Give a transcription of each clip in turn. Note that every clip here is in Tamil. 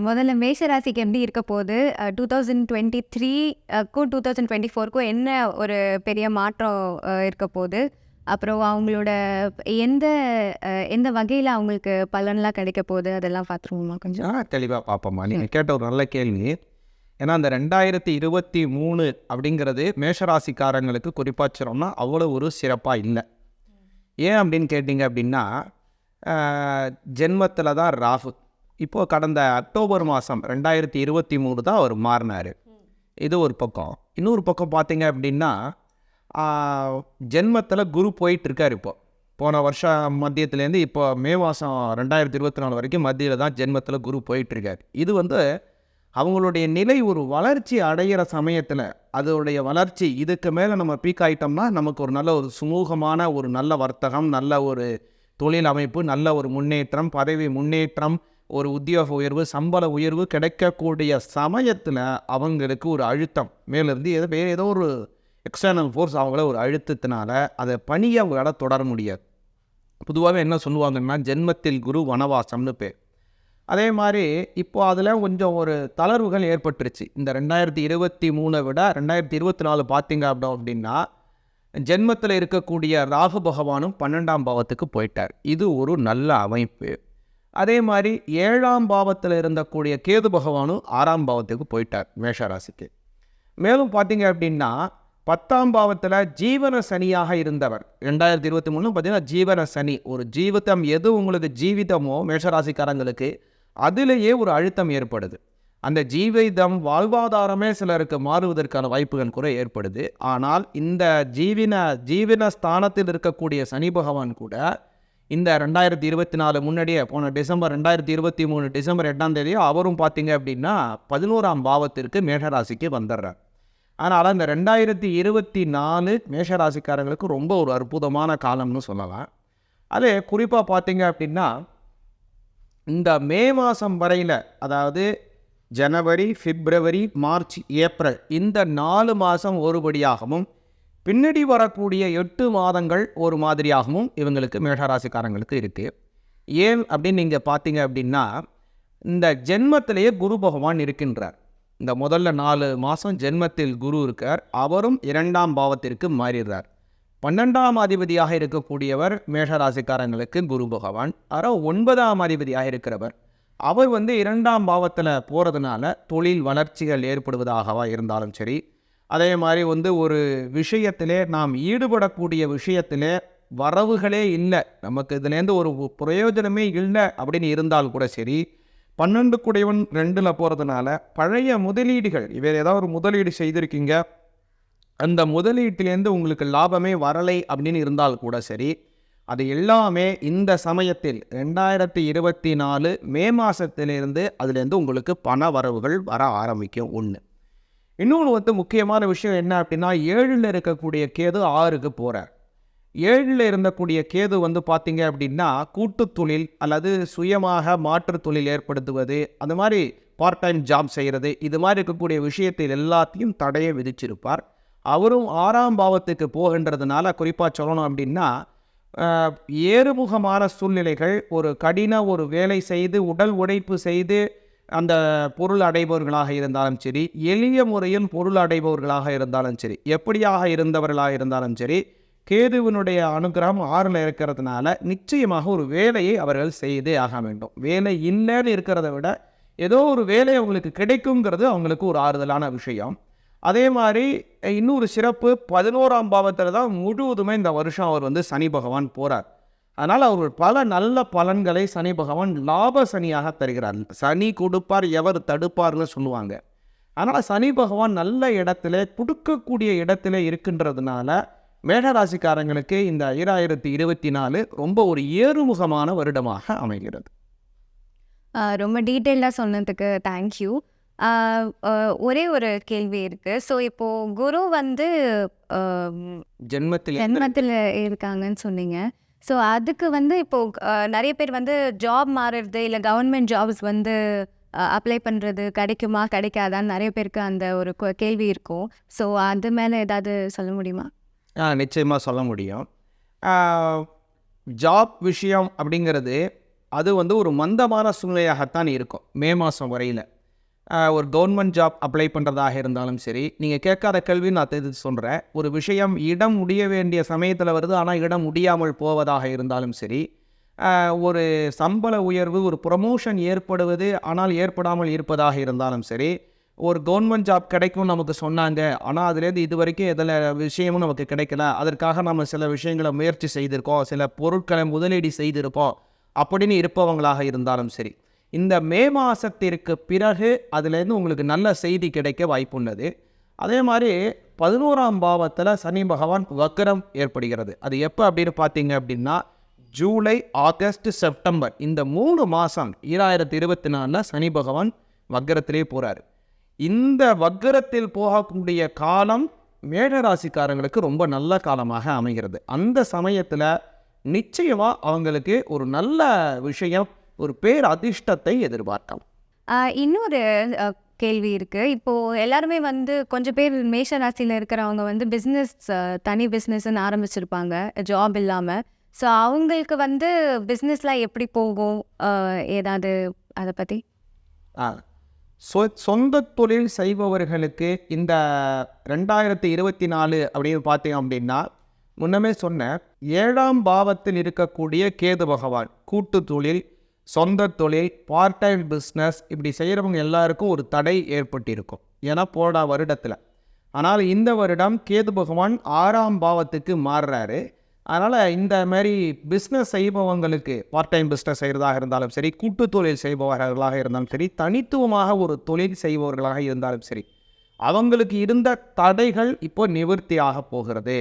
முதல்ல மேஷ ராசிக்கு எப்படி இருக்க போகுது? 2023க்கும் 2024க்கும் என்ன ஒரு பெரிய மாற்றம் இருக்க போகுது? அப்புறம் அவங்களோட எந்த எந்த வகையில அவங்களுக்கு பலன்லாம் கிடைக்க போகுது? அதெல்லாம் பார்த்துருவோமா கொஞ்சம்? தெளிவாக பார்ப்போம்மா. நீங்கள் கேட்ட ஒரு நல்ல கேள்வி. ஏன்னா அந்த 2023 அப்படிங்கிறது மேஷராசிக்காரங்களுக்கு குறிப்பாக சொல்லணும்னா அவ்வளோ ஒரு சிறப்பாக இல்லை. ஏன் அப்படின்னு கேட்டிங்க அப்படின்னா, ஜென்மத்தில் தான் ராகு. இப்போது கடந்த அக்டோபர் மாதம் 2023 தான் அவர் மாறினார். இது ஒரு பக்கம். இன்னொரு பக்கம் பார்த்தீங்க அப்படின்னா, ஜென்மத்தில் குரு போயிட்டுருக்கார். இப்போது போன வருஷம் மத்தியத்துலேருந்து இப்போ மே மாதம் 2024 வரைக்கும் மத்தியில் தான் ஜென்மத்தில் குரு போயிட்டுருக்கார். இது வந்து அவங்களுடைய நிலை ஒரு வளர்ச்சி அடைகிற சமயத்தில், அதோடைய வளர்ச்சி இதுக்கு மேலே நம்ம பீக் ஆகிட்டோம்னா நமக்கு ஒரு நல்ல ஒரு சுமூகமான ஒரு நல்ல வர்த்தகம், நல்ல ஒரு தொழில் அமைப்பு, நல்ல ஒரு முன்னேற்றம், பதவி முன்னேற்றம், ஒரு உத்தியோக உயர்வு, சம்பள உயர்வு கிடைக்கக்கூடிய சமயத்தில் அவங்களுக்கு ஒரு அழுத்தம் மேலேருந்து வேறு ஏதோ ஒரு எக்ஸ்டர்னல் ஃபோர்ஸ் அவங்கள ஒரு அழுத்தத்தினால அதை பணியை அவங்களால தொடர முடியாது. பொதுவாகவே என்ன சொல்லுவாங்கன்னா, ஜென்மத்தில் குரு வனவாசம்னு பேர். அதே மாதிரி இப்போ அதில் கொஞ்சம் ஒரு தளர்வுகள் ஏற்பட்டுருச்சு. இந்த 2023 விட 2024 பார்த்தீங்க அப்படின்னா ஜென்மத்தில் இருக்கக்கூடிய ராகு பகவானும் 12ஆம் பாவத்துக்கு போயிட்டார். இது ஒரு நல்ல அமைப்பு. அதே மாதிரி 7ஆம் பாவத்தில் இருந்தக்கூடிய கேது பகவானும் 6ஆம் பாவத்துக்கு போயிட்டார் மேஷராசிக்கு. மேலும் பார்த்தீங்க அப்படின்னா 10ஆம் பாவத்தில் ஜீவன சனியாக இருந்தவர் 2023 பார்த்தீங்கன்னா ஜீவன சனி. ஒரு ஜீவிதம் எது உங்களுக்கு ஜீவிதமோ மேஷராசிக்காரங்களுக்கு அதிலேயே ஒரு அழுத்தம் ஏற்படுது. அந்த ஜீவிதம் வாழ்வாதாரமே சிலருக்கு மாறுவதற்கான வாய்ப்புகள் கூட ஏற்படுது. ஆனால் இந்த ஜீவன ஸ்தானத்தில் இருக்கக்கூடிய சனி பகவான் கூட இந்த 2024 முன்னாடியே போன டிசம்பர் 2023 டிசம்பர் 8ஆம் தேதி அவரும் பார்த்தீங்க அப்படின்னா 11ஆம் பாவத்திற்கு மேஷராசிக்கு வந்துடுறார். அதனால் இந்த 2024 மேஷராசிக்காரங்களுக்கு ரொம்ப ஒரு அற்புதமான காலம்னு சொல்லலாம். அதே குறிப்பாக பார்த்தீங்க அப்படின்னா இந்த மே மாதம் வரையில், அதாவது ஜனவரி, பிப்ரவரி, மார்ச், ஏப்ரல் இந்த 4 மாதம் ஒருபடியாகவும் பின்னாடி வரக்கூடிய 8 மாதங்கள் ஒரு மாதிரியாகவும் இவங்களுக்கு மேஷராசிக்காரங்களுக்கு இருக்குது. ஏன் அப்படின்னு நீங்கள் பார்த்தீங்க அப்படின்னா, இந்த ஜென்மத்திலேயே குரு பகவான் இருக்கின்றார். இந்த முதல்ல 4 மாதம் ஜென்மத்தில் குரு இருக்கார். அவரும் 2ஆம் பாவத்திற்கு மாறிடுறார். 12ஆம் அதிபதியாக இருக்கக்கூடியவர் மேஷராசிக்காரங்களுக்கு குரு பகவான். அதாவது 9ஆம் அதிபதியாக இருக்கிறவர் அவர் 2ஆம் பாவத்தில் போகிறதுனால தொழில் வளர்ச்சிகள் ஏற்படுவதாகவா இருந்தாலும் சரி, அதே மாதிரி ஒரு விஷயத்திலே நாம் ஈடுபடக்கூடிய விஷயத்திலே வரவுகளே இல்லை, நமக்கு இதுலேருந்து ஒரு பிரயோஜனமே இல்லை அப்படின்னு இருந்தால் கூட சரி, 12 கூடையவன் 2ல் போகிறதுனால பழைய முதலீடுகள், இவர் ஏதாவது ஒரு முதலீடு செய்திருக்கீங்க, அந்த முதலீட்டிலேருந்து உங்களுக்கு லாபமே வரலை அப்படின்னு இருந்தால் கூட சரி, அது எல்லாமே இந்த சமயத்தில் 2024 மே மாதத்திலிருந்து அதுலேருந்து உங்களுக்கு பண வரவுகள் வர ஆரம்பிக்கும். ஒன்று. இன்னொன்று முக்கியமான விஷயம் என்ன அப்படின்னா, 7ல் இருக்கக்கூடிய கேது 6க்கு போகிறார். 7ல் இருந்தக்கூடிய கேது பார்த்தீங்க அப்படின்னா கூட்டு தொழில் அல்லது சுயமாக மாற்று தொழில் ஏற்படுத்துவது, அந்த மாதிரி பார்ட் டைம் ஜாப் செய்கிறது, இது மாதிரி இருக்கக்கூடிய விஷயத்தில் எல்லாத்தையும் தடையை விதிச்சிருப்பார். அவரும் 6ஆம் பாவத்துக்கு போகின்றதுனால குறிப்பாக சொல்லணும் அப்படின்னா, ஏறுமுகமான சூழ்நிலைகள், ஒரு கடின ஒரு வேலை செய்து உடல் உழைப்பு செய்து அந்த பொருள் அடைபவர்களாக இருந்தாலும் சரி, எளிய முறையில் பொருள் அடைபவர்களாக இருந்தாலும் சரி, எப்படியாக இருந்தவர்களாக இருந்தாலும் சரி, கேதுவினுடைய அனுகிரகம் 6ல் இருக்கிறதுனால நிச்சயமாக ஒரு வேலையை அவர்கள் செய்தே ஆக வேண்டும். வேலை இல்லைன்னு இருக்கிறத விட ஏதோ ஒரு வேலை அவங்களுக்கு கிடைக்குங்கிறது அவங்களுக்கு ஒரு ஆறுதலான விஷயம். அதே மாதிரி இன்னொரு சிறப்பு, 11ஆம் பாவத்தில் தான் முழுவதுமே இந்த வருஷம் அவர் சனி பகவான் போகிறார். அதனால் அவர் பல நல்ல பலன்களை சனி பகவான் லாப சனியாக தருகிறார். சனி கொடுப்பார், எவர் தடுப்பார்னு சொல்லுவாங்க. அதனால் சனி பகவான் நல்ல இடத்துல கொடுக்கக்கூடிய இடத்துல இருக்கின்றதுனால மேஷராசிக்காரங்களுக்கு இந்த 2024 ரொம்ப ஒரு ஏறுமுகமான வருடமாக அமைகிறது. ரொம்ப டீட்டெயிலாக சொன்னதுக்கு தேங்க்யூ. ஒரே ஒரு கேள்வி இருக்கு. ஸோ இப்போ குரு ஜென்மத்தில் இருக்காங்கன்னு சொன்னீங்க. ஸோ அதுக்கு இப்போ நிறைய பேர் ஜாப் மாறுறது, இல்லை கவர்மெண்ட் ஜாப்ஸ் அப்ளை பண்ணுறது கிடைக்குமா கிடைக்காதான்னு நிறைய பேருக்கு அந்த ஒரு கேள்வி இருக்கும். ஸோ அது மேலே ஏதாவது சொல்ல முடியுமா? நிச்சயமாக சொல்ல முடியும். ஜாப் விஷயம் அப்படிங்கிறது அது வந்து ஒரு மந்தமான சூழ்நிலையாகத்தான் இருக்கும் மே மாதம் வரையில். ஒரு கவர்மெண்ட் ஜாப் அப்ளை பண்ணுறதாக இருந்தாலும் சரி, நீங்கள் கேட்காத கேள்வி நான் தெரிஞ்சு சொல்கிறேன். ஒரு விஷயம் இடம் முடிய வேண்டிய சமயத்தில் வருது, ஆனால் இடம் முடியாமல் போவதாக இருந்தாலும் சரி, ஒரு சம்பள உயர்வு, ஒரு ப்ரமோஷன் ஏற்படுவது ஆனால் ஏற்படாமல் இருப்பதாக இருந்தாலும் சரி, ஒரு கவர்மெண்ட் ஜாப் கிடைக்கும் நமக்கு சொன்னாங்க, ஆனால் அதுலேருந்து இது வரைக்கும் எதில் விஷயமும் நமக்கு கிடைக்கல, அதற்காக நம்ம சில விஷயங்களை முயற்சி செய்திருக்கோம், சில பொருட்களை முதலீடு செய்திருப்போம் அப்படின்னு இருப்பவங்களாக இருந்தாலும் சரி, இந்த மே மாதத்திற்கு பிறகு அதுலேருந்து உங்களுக்கு நல்ல செய்தி கிடைக்க வாய்ப்புள்ளது. அதே மாதிரி 11ஆம் பாவத்தில் சனி பகவான் வக்ரம் ஏற்படுகிறது. அது எப்போ அப்படின்னு பார்த்தீங்க அப்படின்னா, ஜூலை, ஆகஸ்ட், செப்டம்பர் இந்த 3 மாதம் 2024 சனி பகவான் வக்ரத்திலே போகிறார். இந்த வக்ரத்தில் போகக்கூடிய காலம் மேஷராசிக்காரங்களுக்கு ரொம்ப நல்ல காலமாக அமைகிறது. அந்த சமயத்தில் நிச்சயமாக அவங்களுக்கு ஒரு நல்ல விஷயம், ஒரு பேர் அதிர்ஷ்டத்தை எதிர்பார்க்கலாம். இன்னொரு கேள்வி இருக்கு. இப்போ எல்லாருமே வந்து கொஞ்சம் பேர் மேஷ ராசியில இருக்கிறவங்க வந்து பிஸ்னஸ், தனி பிஸ்னஸ்ன்னு ஆரம்பிச்சிருப்பாங்க ஜாப் இல்லாம. ஸோ அவங்களுக்கு வந்து பிஸ்னஸ்லாம் எப்படி போகும்? ஏதாவது அதை பற்றி? சொந்த தொழில் செய்பவர்களுக்கு இந்த 2024 அப்படின்னு பார்த்தீங்க அப்படின்னா, முன்னமே சொன்ன 7ஆம் பாவத்தில் இருக்கக்கூடிய கேது பகவான் கூட்டு தொழில், சொந்த தொழில், பார்ட் டைம் பிஸ்னஸ் இப்படி செய்கிறவங்க எல்லாருக்கும் ஒரு தடை ஏற்பட்டிருக்கும். ஏன்னா போன வருடத்தில். ஆனால் இந்த வருடம் கேது பகவான் 6ஆம் பாவத்துக்கு மாறுறாரு. அதனால் இந்த மாதிரி பிஸ்னஸ் செய்பவங்களுக்கு, பார்ட் டைம் பிஸ்னஸ் செய்கிறதாக இருந்தாலும் சரி, கூட்டு தொழில் செய்பவர்களாக இருந்தாலும் சரி, தனித்துவமாக ஒரு தொழில் செய்பவர்களாக இருந்தாலும் சரி, அவங்களுக்கு இருந்த தடைகள் இப்போ நிவர்த்தியாக போகிறது.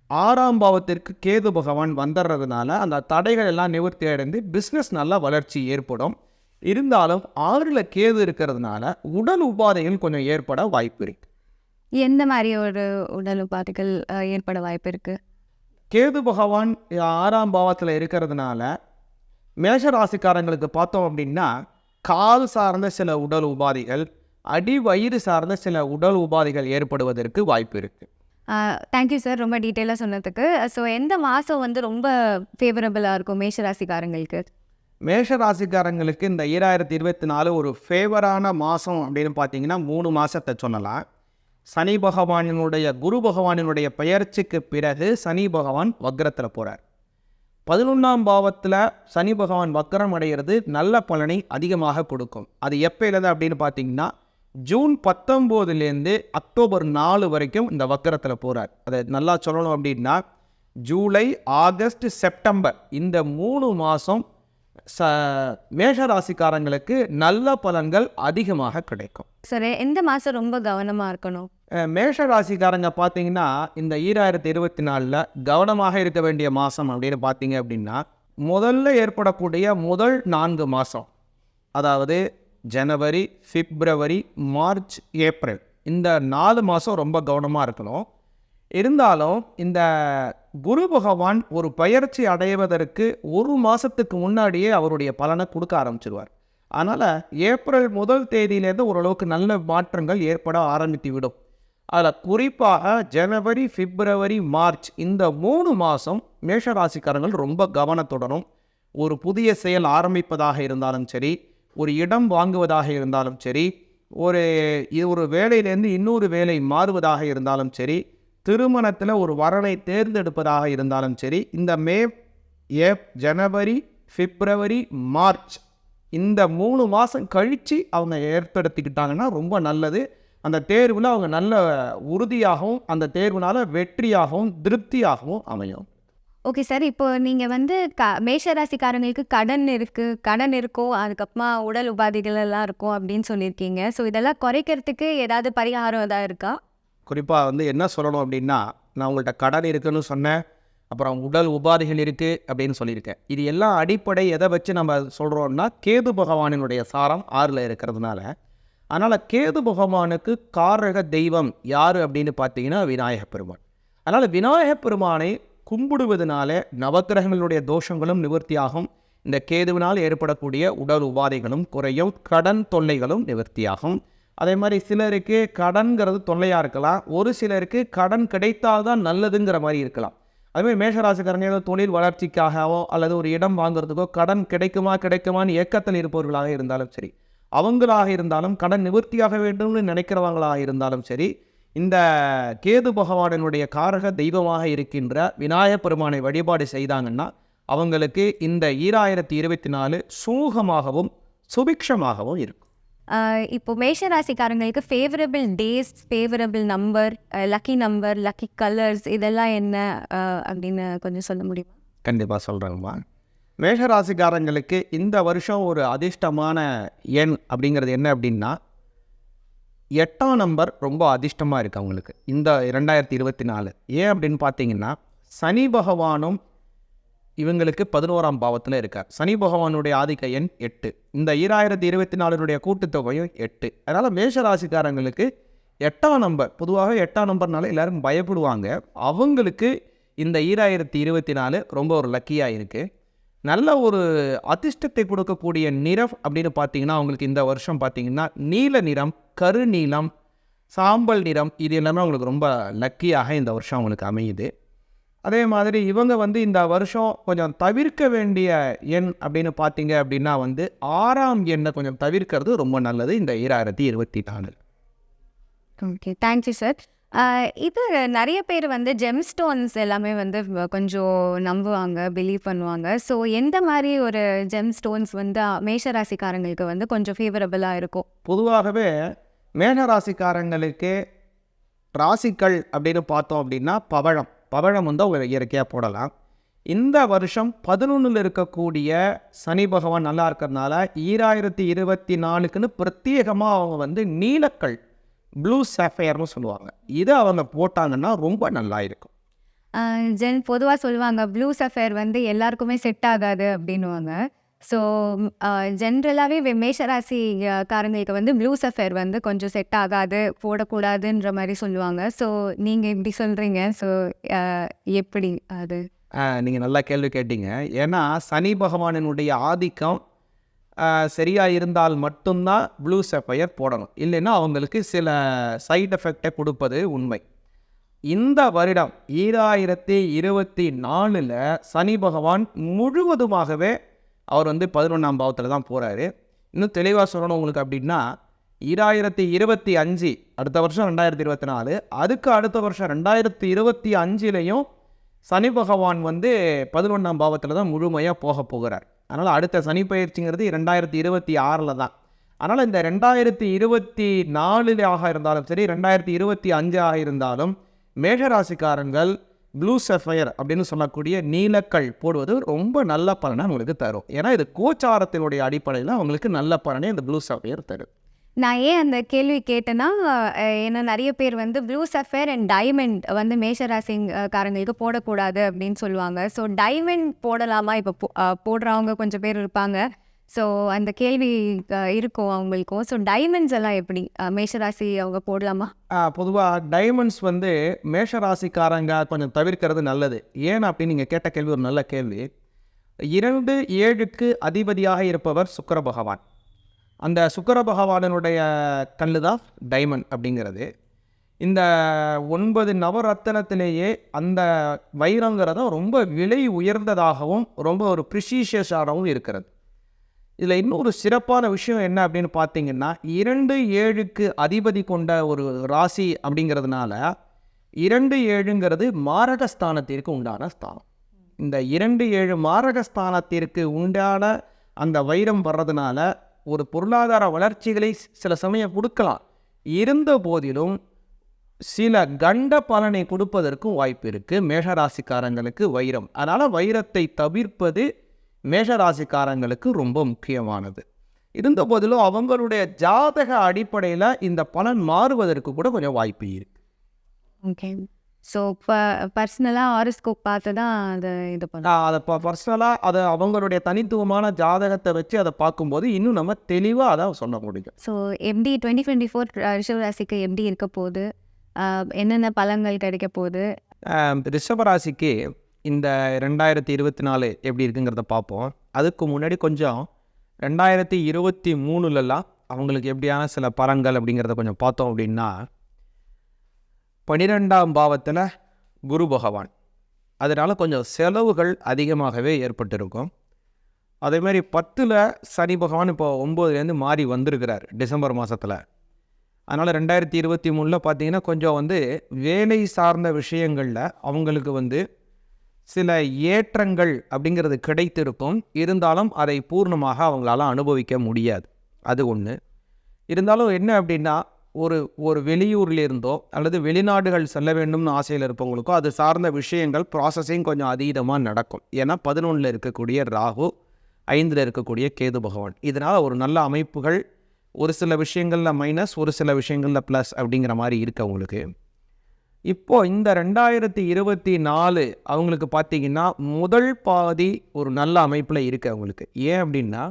6ஆம் பாவத்திற்கு கேது பகவான் வந்துடுறதுனால அந்த தடைகள் எல்லாம் நிவர்த்தி அடைந்து பிஸ்னஸ் நல்ல வளர்ச்சி ஏற்படும். இருந்தாலும் 6ல் கேது இருக்கிறதுனால உடல் உபாதைகள் கொஞ்சம் ஏற்பட வாய்ப்பு இருக்கு. எந்த மாதிரி ஒரு உடல் உபாதைகள் ஏற்பட வாய்ப்பு இருக்கு? கேது பகவான் 6ஆம் பாவத்தில் இருக்கிறதுனால மேஷராசிக்காரங்களுக்கு பார்த்தோம் அப்படின்னா, கால் சார்ந்த சில உடல் உபாதைகள், அடி வயிறு சார்ந்த சில உடல் உபாதைகள் ஏற்படுவதற்கு வாய்ப்பு இருக்குது. தேங்க்யூ சார், ரொம்ப டீட்டெயிலாக சொன்னதுக்கு. ஸோ எந்த மாதம் வந்து ரொம்ப ஃபேவரபுளாக இருக்கும் மேஷராசிக்காரங்களுக்கு? மேஷராசிக்காரங்களுக்கு இந்த 2024 ஒரு ஃபேவரான மாதம் அப்படின்னு பார்த்தீங்கன்னா 3 மாதத்தை சொல்லலாம். சனி பகவானினுடைய, குரு பகவானினுடைய பெயர்ச்சிக்கு பிறகு சனி பகவான் வக்ரத்தில் போகிறார். 11ஆம் பாவத்தில் சனி பகவான் வக்ரம் அடைகிறது நல்ல பலனை அதிகமாக கொடுக்கும். அது எப்போலேருந்து அப்படின்னு பார்த்தீங்கன்னா, ஜூன் 19 அக்டோபர் 4 வரைக்கும் இந்த வக்ரத்தில் போகிறார். அதை நல்லா சொல்லணும் அப்படின்னா, ஜூலை, ஆகஸ்ட், செப்டம்பர் இந்த 3 மாதம் மேஷராசிக்காரங்களுக்கு நல்ல பலன்கள் அதிகமாக கிடைக்கும். சரி, எந்த மாதம் ரொம்ப கவனமாக இருக்கணும்? மேஷராசிக்காரங்க பார்த்தீங்கன்னா, இந்த 2024 கவனமாக இருக்க வேண்டிய மாதம் அப்படின்னு பார்த்தீங்க அப்படின்னா, முதல்ல ஏற்படக்கூடிய முதல் 4 மாதம், அதாவது ஜனவரி, பிப்ரவரி, மார்ச், ஏப்ரல் இந்த 4 மாதம் ரொம்ப கவனமாக இருக்கணும். இருந்தாலும் இந்த குரு பகவான் ஒரு பயிற்சி அடைவதற்கு 1 மாதத்துக்கு முன்னாடியே அவருடைய பலனை கொடுக்க ஆரம்பிச்சிருவார். அதனால் ஏப்ரல் 1 தேதியிலேருந்து ஓரளவுக்கு நல்ல மாற்றங்கள் ஏற்பட ஆரம்பித்து விடும். அதில் குறிப்பாக ஜனவரி, பிப்ரவரி, மார்ச் இந்த 3 மாதம் மேஷராசிக்காரங்கள் ரொம்ப கவனத்துடனும், ஒரு புதிய செயல் ஆரம்பிப்பதாக இருந்தாலும் சரி, ஒரு இடம் வாங்குவதாக இருந்தாலும் சரி, ஒரு வேலையிலேருந்து இன்னொரு வேலை மாறுவதாக இருந்தாலும் சரி, திருமணத்தில் ஒரு வரனை தேர்ந்தெடுப்பதாக இருந்தாலும் சரி, இந்த ஜனவரி, பிப்ரவரி, மார்ச் இந்த 3 மாதம் கழித்து அவங்க ஏற்படுத்திக்கிட்டாங்கன்னா ரொம்ப நல்லது. அந்த தேர்வில் அவங்க நல்ல உறுதியாகவும், அந்த தேர்வுனால் வெற்றியாகவும் திருப்தியாகவும் அமையும். ஓகே சார், இப்போ நீங்கள் வந்து மேஷராசிக்காரங்களுக்கு கடன் இருக்கும், அதுக்கப்புறமா உடல் உபாதைகள் எல்லாம் இருக்கும் அப்படின்னு சொல்லியிருக்கீங்க. ஸோ இதெல்லாம் குறைக்கிறதுக்கு ஏதாவது பரிகாரம் ஏதாவது இருக்கா? குறிப்பாக வந்து என்ன சொல்லணும் அப்படின்னா, நான் உங்கள்கிட்ட கடன் இருக்குன்னு சொன்னேன், அப்புறம் உடல் உபாதைகள் இருக்குது அப்படின்னு சொல்லியிருக்கேன். இது எல்லாம் அடிப்படை எதை வச்சு நம்ம சொல்கிறோம்னா, கேது பகவானினுடைய சாரம் 6ல் இருக்கிறதுனால. அதனால் கேது பகவானுக்கு காரக தெய்வம் யார் அப்படின்னு பார்த்தீங்கன்னா விநாயகப் பெருமான். அதனால் விநாயகப் பெருமானை கும்பிடுவதனால நவக்கிரகங்களுடைய தோஷங்களும் நிவர்த்தியாகும், இந்த கேதுவினால் ஏற்படக்கூடிய உடல் உபாதைகளும் குறையும், கடன் தொல்லைகளும் நிவர்த்தியாகும். அதே மாதிரி சிலருக்கு கடன்கிறது தொல்லையாக இருக்கலாம், ஒரு சிலருக்கு கடன் கிடைத்தால்தான் நல்லதுங்கிற மாதிரி இருக்கலாம். அதுமாதிரி மேஷராசிக்காரங்க தொழில் வளர்ச்சிக்காகவோ அல்லது ஒரு இடம் வாங்குறதுக்கோ கடன் கிடைக்குமான்னு ஏக்கத்தில் இருப்பவர்களாக இருந்தாலும் சரி, அவங்களாக இருந்தாலும் கடன் நிவர்த்தியாக வேண்டும்னு நினைக்கிறவங்களாக இருந்தாலும் சரி, இந்த கேது பகவானினுடைய காரக தெய்வமாக இருக்கின்ற விநாயகப் பெருமானை வழிபாடு செய்தாங்கன்னா அவங்களுக்கு இந்த 2024 சுமூகமாகவும் சுபிக்ஷமாகவும் இருக்கும். இப்போ மேஷ ராசிக்காரங்களுக்கு favourable days, favourable number, lucky number, lucky colours இதெல்லாம் என்ன அப்படின்னு கொஞ்சம் சொல்ல முடியுமா? கண்டிப்பாக சொல்கிறேங்கம்மா. மேஷராசிக்காரங்களுக்கு இந்த வருஷம் ஒரு அதிர்ஷ்டமான எண் அப்படிங்கிறது என்ன அப்படின்னா 8ஆம் நம்பர் ரொம்ப அதிர்ஷ்டமாக இருக்குது அவங்களுக்கு இந்த 2024. ஏன் அப்படின்னு பார்த்தீங்கன்னா சனி பகவானும் இவங்களுக்கு 11ஆம் பாவத்தில் இருக்கார். சனி பகவானுடைய ஆதிக்க எண் 8. இந்த 2024 கூட்டுத்தொகையும் 8. அதனால் மேஷராசிக்காரங்களுக்கு 8ஆம் நம்பர், பொதுவாக 8ஆம் நம்பர்னால எல்லாரும் பயப்படுவாங்க. அவங்களுக்கு இந்த 2024 ரொம்ப ஒரு லக்கியாக இருக்குது. நல்ல ஒரு அதிர்ஷ்டத்தை கொடுக்கக்கூடிய நிறம் அப்படின்னு பார்த்தீங்கன்னா அவங்களுக்கு இந்த வருஷம் பார்த்தீங்கன்னா நீல நிறம், கருநீலம், சாம்பல் நிறம் இது எல்லாமே அவங்களுக்கு ரொம்ப லக்கியாக இந்த வருஷம் அவங்களுக்கு அமையுது. அதே மாதிரி இவங்க இந்த வருஷம் கொஞ்சம் தவிர்க்க வேண்டிய எண் அப்படின்னு பார்த்தீங்க அப்படின்னா 6ஆம் எண்ணை கொஞ்சம் தவிர்க்கிறது ரொம்ப நல்லது இந்த 2024. Okay, thank you sir. இது நிறைய பேர் ஜெம்ஸ்டோன்ஸ் எல்லாமே கொஞ்சம் நம்புவாங்க, பிலீவ் பண்ணுவாங்க. ஸோ எந்த மாதிரி ஒரு ஜெம்ஸ்டோன்ஸ் மேஷராசிக்காரங்களுக்கு கொஞ்சம் ஃபேவரபுளாக இருக்கும்? பொதுவாகவே மேஷராசிக்காரங்களுக்கு ராசிகள் அப்படின்னு பார்த்தோம் அப்படின்னா பவழம் அவங்க இயற்கையாக போடலாம். இந்த வருஷம் 11ல் இருக்கக்கூடிய சனி பகவான் நல்லா இருக்கிறதுனால 2024க்குன்னு பிரத்யேகமாக அவங்க நீலக்கல், ப்ளூ சாஃபயர்னு சொல்லுவாங்க, இதை அவங்க போட்டாங்கன்னா ரொம்ப நல்லா இருக்கும். பொதுவாக சொல்லுவாங்க ப்ளூ சஃபயர் எல்லாருக்குமே செட் ஆகாது அப்படின்னுவாங்க. ஸோ ஜென்ரலாகவே மேஷராசி காரங்களுக்கு ப்ளூ சஃபயர் கொஞ்சம் செட் ஆகாது, போடக்கூடாதுன்ற மாதிரி சொல்லுவாங்க. ஸோ நீங்கள் இப்படி சொல்கிறீங்க, ஸோ எப்படி அது? நீங்கள் நல்லா கேள்வி கேட்டீங்க. ஏன்னா சனி பகவானினுடைய ஆதிக்கம் சரியாக இருந்தால் மட்டும்தான் ப்ளூ சஃபயர் போடணும், இல்லைன்னா அவங்களுக்கு சில சைட் எஃபெக்டை கொடுப்பது உண்மை. இந்த வருடம் 2024 சனி பகவான் முழுவதுமாகவே அவர் 11ஆம் பாவத்தில் தான் போகிறாரு. இன்னும் தெளிவாக சொல்லணும் உங்களுக்கு அப்படின்னா 2025 அடுத்த வருஷம் 2024, அதுக்கு அடுத்த வருஷம் 2025லையும் சனி பகவான் 11ஆம் பாவத்தில் தான் முழுமையாக போகிறார். அதனால் அடுத்த சனி பயிற்சிங்கிறது 2026 தான். அதனால் இந்த 2024 இருந்தாலும் சரி 2025 இருந்தாலும் மேஷராசிக்காரங்கள் ப்ளூ சஃபயர் அப்படின்னு சொல்லக்கூடிய நீலக்கல் போடுவது ரொம்ப நல்ல பலனை உங்களுக்கு தரும். ஏன்னா இது கோச்சாரத்தினுடைய அடிப்படையில் அவங்களுக்கு நல்ல பலனை இந்த ப்ளூ சஃபயர் தரும். நான் ஏன் அந்த கேள்வி கேட்டேன்னா, ஏன்னா நிறைய பேர் ப்ளூ சஃபயர் அண்ட் டைமண்ட் மேஷராசிக்காரங்களுக்கு போடக்கூடாது அப்படின்னு சொல்லுவாங்க. ஸோ டைமண்ட் போடலாமா? இப்போ போடுறவங்க கொஞ்சம் பேர் இருப்பாங்க. ஸோ அந்த கேள்வி இருக்கும் அவங்களுக்கும். ஸோ டைமண்ட்ஸ் எல்லாம் எப்படி மேஷராசி அவங்க போடலாமா? பொதுவாக டைமண்ட்ஸ் மேஷராசிக்காரங்க கொஞ்சம் தவிர்க்கிறது நல்லது. ஏன் அப்படின்னு நீங்கள் கேட்ட கேள்வி ஒரு நல்ல கேள்வி. 2-7க்கு அதிபதியாக இருப்பவர் சுக்கிர பகவான். அந்த சுக்கிர பகவானுடைய கல்லு தான் டைமண்ட் அப்படிங்கிறது. இந்த 9 நவரத்தினத்திலேயே அந்த வைரங்கிறத ரொம்ப விலை உயர்ந்ததாகவும் ரொம்ப ஒரு ப்ரிசீஷியஸாகவும் இருக்கிறது. இதில் இன்னொரு சிறப்பான விஷயம் என்ன அப்படின்னு பார்த்தீங்கன்னா 2-7க்கு அதிபதி கொண்ட ஒரு ராசி அப்படிங்கிறதுனால 2-7ங்கிறது மாரகஸ்தானத்திற்கு உண்டான ஸ்தானம். இந்த 2-7 மாரகஸ்தானத்திற்கு உண்டான அந்த வைரம் வர்றதுனால ஒரு பொருளாதார வளர்ச்சிகளை சில சமயம் கொடுக்கலாம். இருந்த போதிலும் சில கண்ட பலனை கொடுப்பதற்கும் வாய்ப்பு இருக்குது மேஷராசிக்காரங்களுக்கு வைரம். அதனால் வைரத்தை தவிர்ப்பது மேஷராசிக்காரங்களுக்கு ரொம்ப முக்கியமானது. இருந்த போதிலும் அவங்களுடைய ஜாதக அடிப்படையில் இந்த பலன் மாறுவதற்கு கூட கொஞ்சம் வாய்ப்பு இருக்குது. ஓகே. ஸோ பர்சனலாக ஹாரோஸ்கோப் பார்த்து தான் அதை இது அதை பர்சனலாக அதை அவங்களுடைய தனித்துவமான ஜாதகத்தை வச்சு அதை பார்க்கும்போது இன்னும் நம்ம தெளிவாக அதை சொல்ல முடியும். ஸோ எப்படி 2024 ரிஷபராசிக்கு எப்படி இருக்க போகுது, என்னென்ன பலன்கள் கிடைக்க போகுது? ரிஷபராசிக்கு இந்த 2024 எப்படி இருக்குங்கிறத பார்ப்போம். அதுக்கு முன்னாடி கொஞ்சம் 2023லலாம் அவங்களுக்கு எப்படியான சில பலன்கள் அப்படிங்கிறத கொஞ்சம் பார்த்தோம் அப்படின்னா 12ஆம் பாவத்தில் குரு பகவான், அதனால் கொஞ்சம் செலவுகள் அதிகமாகவே ஏற்பட்டிருக்கும். அதேமாதிரி 10ல் சனி பகவான் இப்போ 9லேருந்து மாறி வந்திருக்கிறார் டிசம்பர் மாதத்தில். அதனால் 2023 பார்த்தீங்கன்னா கொஞ்சம் வந்து வேலை சார்ந்த விஷயங்களில் அவங்களுக்கு வந்து சில ஏற்றங்கள் அப்படிங்கிறது கிடைத்திருக்கும். இருந்தாலும் அதை பூர்ணமாக அவங்களால அனுபவிக்க முடியாது. அது ஒன்று. இருந்தாலும் என்ன அப்படின்னா, ஒரு வெளியூரில் இருந்தோ அல்லது வெளிநாடுகள் செல்ல வேண்டும்னு ஆசையில் இருப்பவங்களுக்கோ அது சார்ந்த விஷயங்கள் ப்ராசஸிங் கொஞ்சம் அதீதமாக நடக்கும். ஏன்னா 11ல் இருக்கக்கூடிய ராகு, 5ல் இருக்கக்கூடிய கேது பகவான். இதனால் ஒரு நல்ல அமைப்புகள், ஒரு சில விஷயங்களில் மைனஸ், ஒரு சில விஷயங்களில் ப்ளஸ் அப்படிங்கிற மாதிரி இருக்குது அவங்களுக்கு. இப்போது இந்த 2024 அவங்களுக்கு பார்த்திங்கன்னா முதல் பாதி ஒரு நல்ல அமைப்பில் இருக்குது அவங்களுக்கு. ஏன் அப்படின்னா,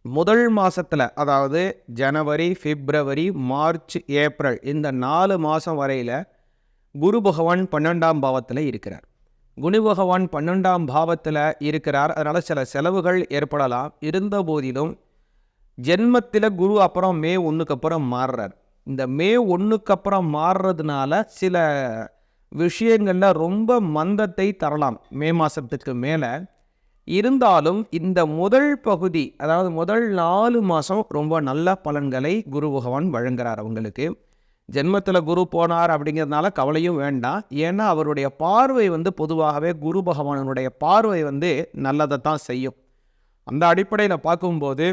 முதல் மாதத்தில், அதாவது ஜனவரி, பிப்ரவரி, மார்ச், ஏப்ரல் இந்த 4 மாதம் வரையில் குரு பகவான் 12ஆம் பாவத்தில் இருக்கிறார். குரு பகவான் 12ஆம் பாவத்தில் இருக்கிறார். அதனால் சில செலவுகள் ஏற்படலாம். இருந்த போதிலும் ஜென்மத்தில் குரு அப்புறம் மே 1க்கு அப்புறம் மாறுறார். இந்த மே 1க்கு அப்புறம் மாறுறதுனால சில விஷயங்களில் ரொம்ப மந்தத்தை தரலாம் மே மாதத்துக்கு மேலே. இருந்தாலும் இந்த முதல் பகுதி, அதாவது முதல் 4 மாதம் ரொம்ப நல்ல பலன்களை குரு பகவான் வழங்குகிறார் அவங்களுக்கு. ஜென்மத்தில் குரு போனார் அப்படிங்கிறதுனால கவலையும் வேண்டாம். ஏன்னா அவருடைய பார்வை வந்து பொதுவாகவே குரு பகவானுடைய பார்வை வந்து நல்லதை தான் செய்யும். அந்த அடிப்படையில் பார்க்கும்போது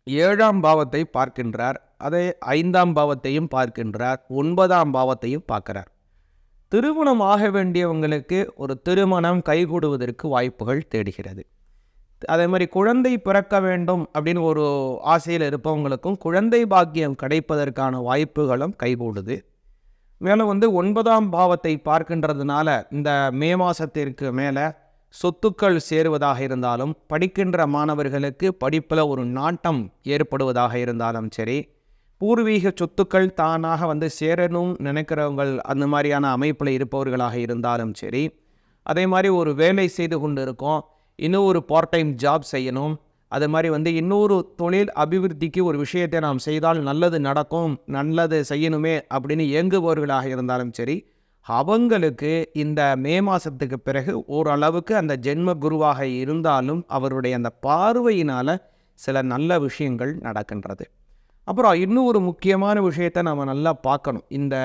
7ஆம் பாவத்தை பார்க்கின்றார், அதே 5ஆம் பாவத்தையும் பார்க்கின்றார், 9ஆம் பாவத்தையும் பார்க்கிறார். திருமணம் ஆக வேண்டியவங்களுக்கு ஒரு திருமணம் கைகூடுவதற்கு வாய்ப்புகள் தேடுகிறது. அதே மாதிரி குழந்தை பிறக்க வேண்டும் அப்படின்னு ஒரு ஆசையில் இருப்பவங்களுக்கும் குழந்தை பாக்கியம் கிடைப்பதற்கான வாய்ப்புகளும் கைகூடுது. மேலும் வந்து 9ஆம் பாவத்தை பார்க்கின்றதுனால இந்த மே மாதத்திற்கு மேலே சொத்துக்கள் சேருவதாக இருந்தாலும், படிக்கின்ற மாணவர்களுக்கு படிப்பில் ஒரு நாட்டம் ஏற்படுவதாக இருந்தாலும் சரி, பூர்வீக சொத்துக்கள் தானாக வந்து சேரணும் நினைக்கிறவங்க அந்த மாதிரியான அமைப்பில் இருப்பவர்களாக இருந்தாலும் சரி, அதே மாதிரி ஒரு வேலை செய்து கொண்டு இருக்கோம், இன்னும் ஒரு பார்ட் டைம் ஜாப் செய்யணும், அது மாதிரி வந்து இன்னொரு தொழில் அபிவிருத்திக்கு ஒரு விஷயத்தை நாம் செய்தால் நல்லது நடக்கும், நல்லது செய்யணுமே அப்படின்னு இயங்குபவர்களாக இருந்தாலும் சரி, அவங்களுக்கு இந்த மே மாதத்துக்கு பிறகு ஓரளவுக்கு அந்த ஜென்ம குருவாக இருந்தாலும் அவருடைய அந்த பார்வையினால் சில நல்ல விஷயங்கள் நடக்கின்றது. அப்புறம் இன்னும் ஒரு முக்கியமான விஷயத்தை நம்ம நல்லா பார்க்கணும். இந்த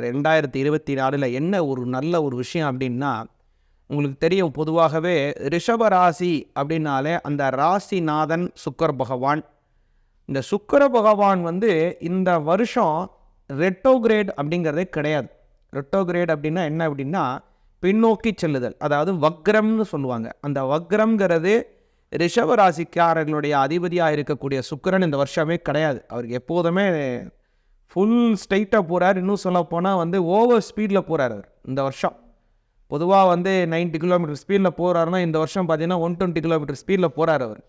2024 என்ன ஒரு நல்ல ஒரு விஷயம் அப்படின்னா, உங்களுக்கு தெரியும் பொதுவாகவே ரிஷப ராசி அப்படின்னாலே அந்த ராசிநாதன் சுக்கிர பகவான். இந்த சுக்கிர பகவான் வந்து இந்த வருஷம் ரெட்ரோகிரேட் அப்படிங்கிறதே கிடையாது. ரெட்ரோகிரேட் அப்படின்னா என்ன அப்படின்னா, பின்னோக்கி செல்லுதல், அதாவது வக்ரம்னு சொல்லுவாங்க. அந்த வக்ரம்ங்கிறது ரிஷபராசிக்காரர்களுடைய அதிபதியாக இருக்கக்கூடிய சுக்கிரன் இந்த வருஷமே கிடையாது. அவருக்கு எப்போதுமே ஃபுல் ஸ்ட்ரைட்டாக போகிறார். இன்னும் சொல்ல போனால் வந்து ஓவர் ஸ்பீடில் போகிறார் அவர் இந்த வருஷம். பொதுவாக வந்து 90 கிலோமீட்டர் ஸ்பீடில் போகிறாருன்னா இந்த வருஷம் பார்த்தீங்கன்னா 120 கிலோமீட்டர் ஸ்பீடில் போகிறார் அவர்.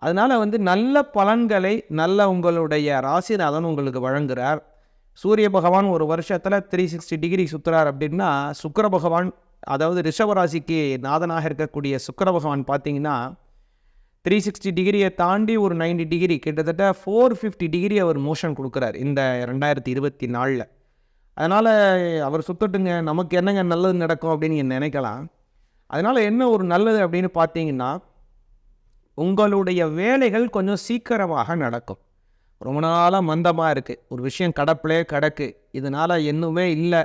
அதனால் வந்து நல்ல பலன்களை நல்ல உங்களுடைய ராசிநாதன் உங்களுக்கு வழங்குகிறார். சூரிய பகவான் ஒரு வருஷத்தில் 360 டிகிரி சுற்றுறார் அப்படின்னா, சுக்கிர பகவான், அதாவது ரிஷபராசிக்கு நாதனாக இருக்கக்கூடிய சுக்கிர பகவான் பார்த்தீங்கன்னா 360 டிகிரியை தாண்டி ஒரு 90 டிகிரி, கிட்டத்தட்ட 450 டிகிரி அவர் மோஷன் கொடுக்குறார் இந்த 2024. அதனால் அவர் சுத்தட்டுங்க, நமக்கு என்னங்க நல்லது நடக்கும் அப்படின்னு நீங்கள் நினைக்கலாம். அதனால் என்ன ஒரு நல்லது அப்படின்னு பார்த்தீங்கன்னா, உங்களுடைய வேலைகள் கொஞ்சம் சீக்கிரமாக நடக்கும். ரொம்ப நாளாக மந்தமாக இருக்குது, ஒரு விஷயம் கடப்பிலே கிடக்கு, இதனால் இன்னுமே இல்லை,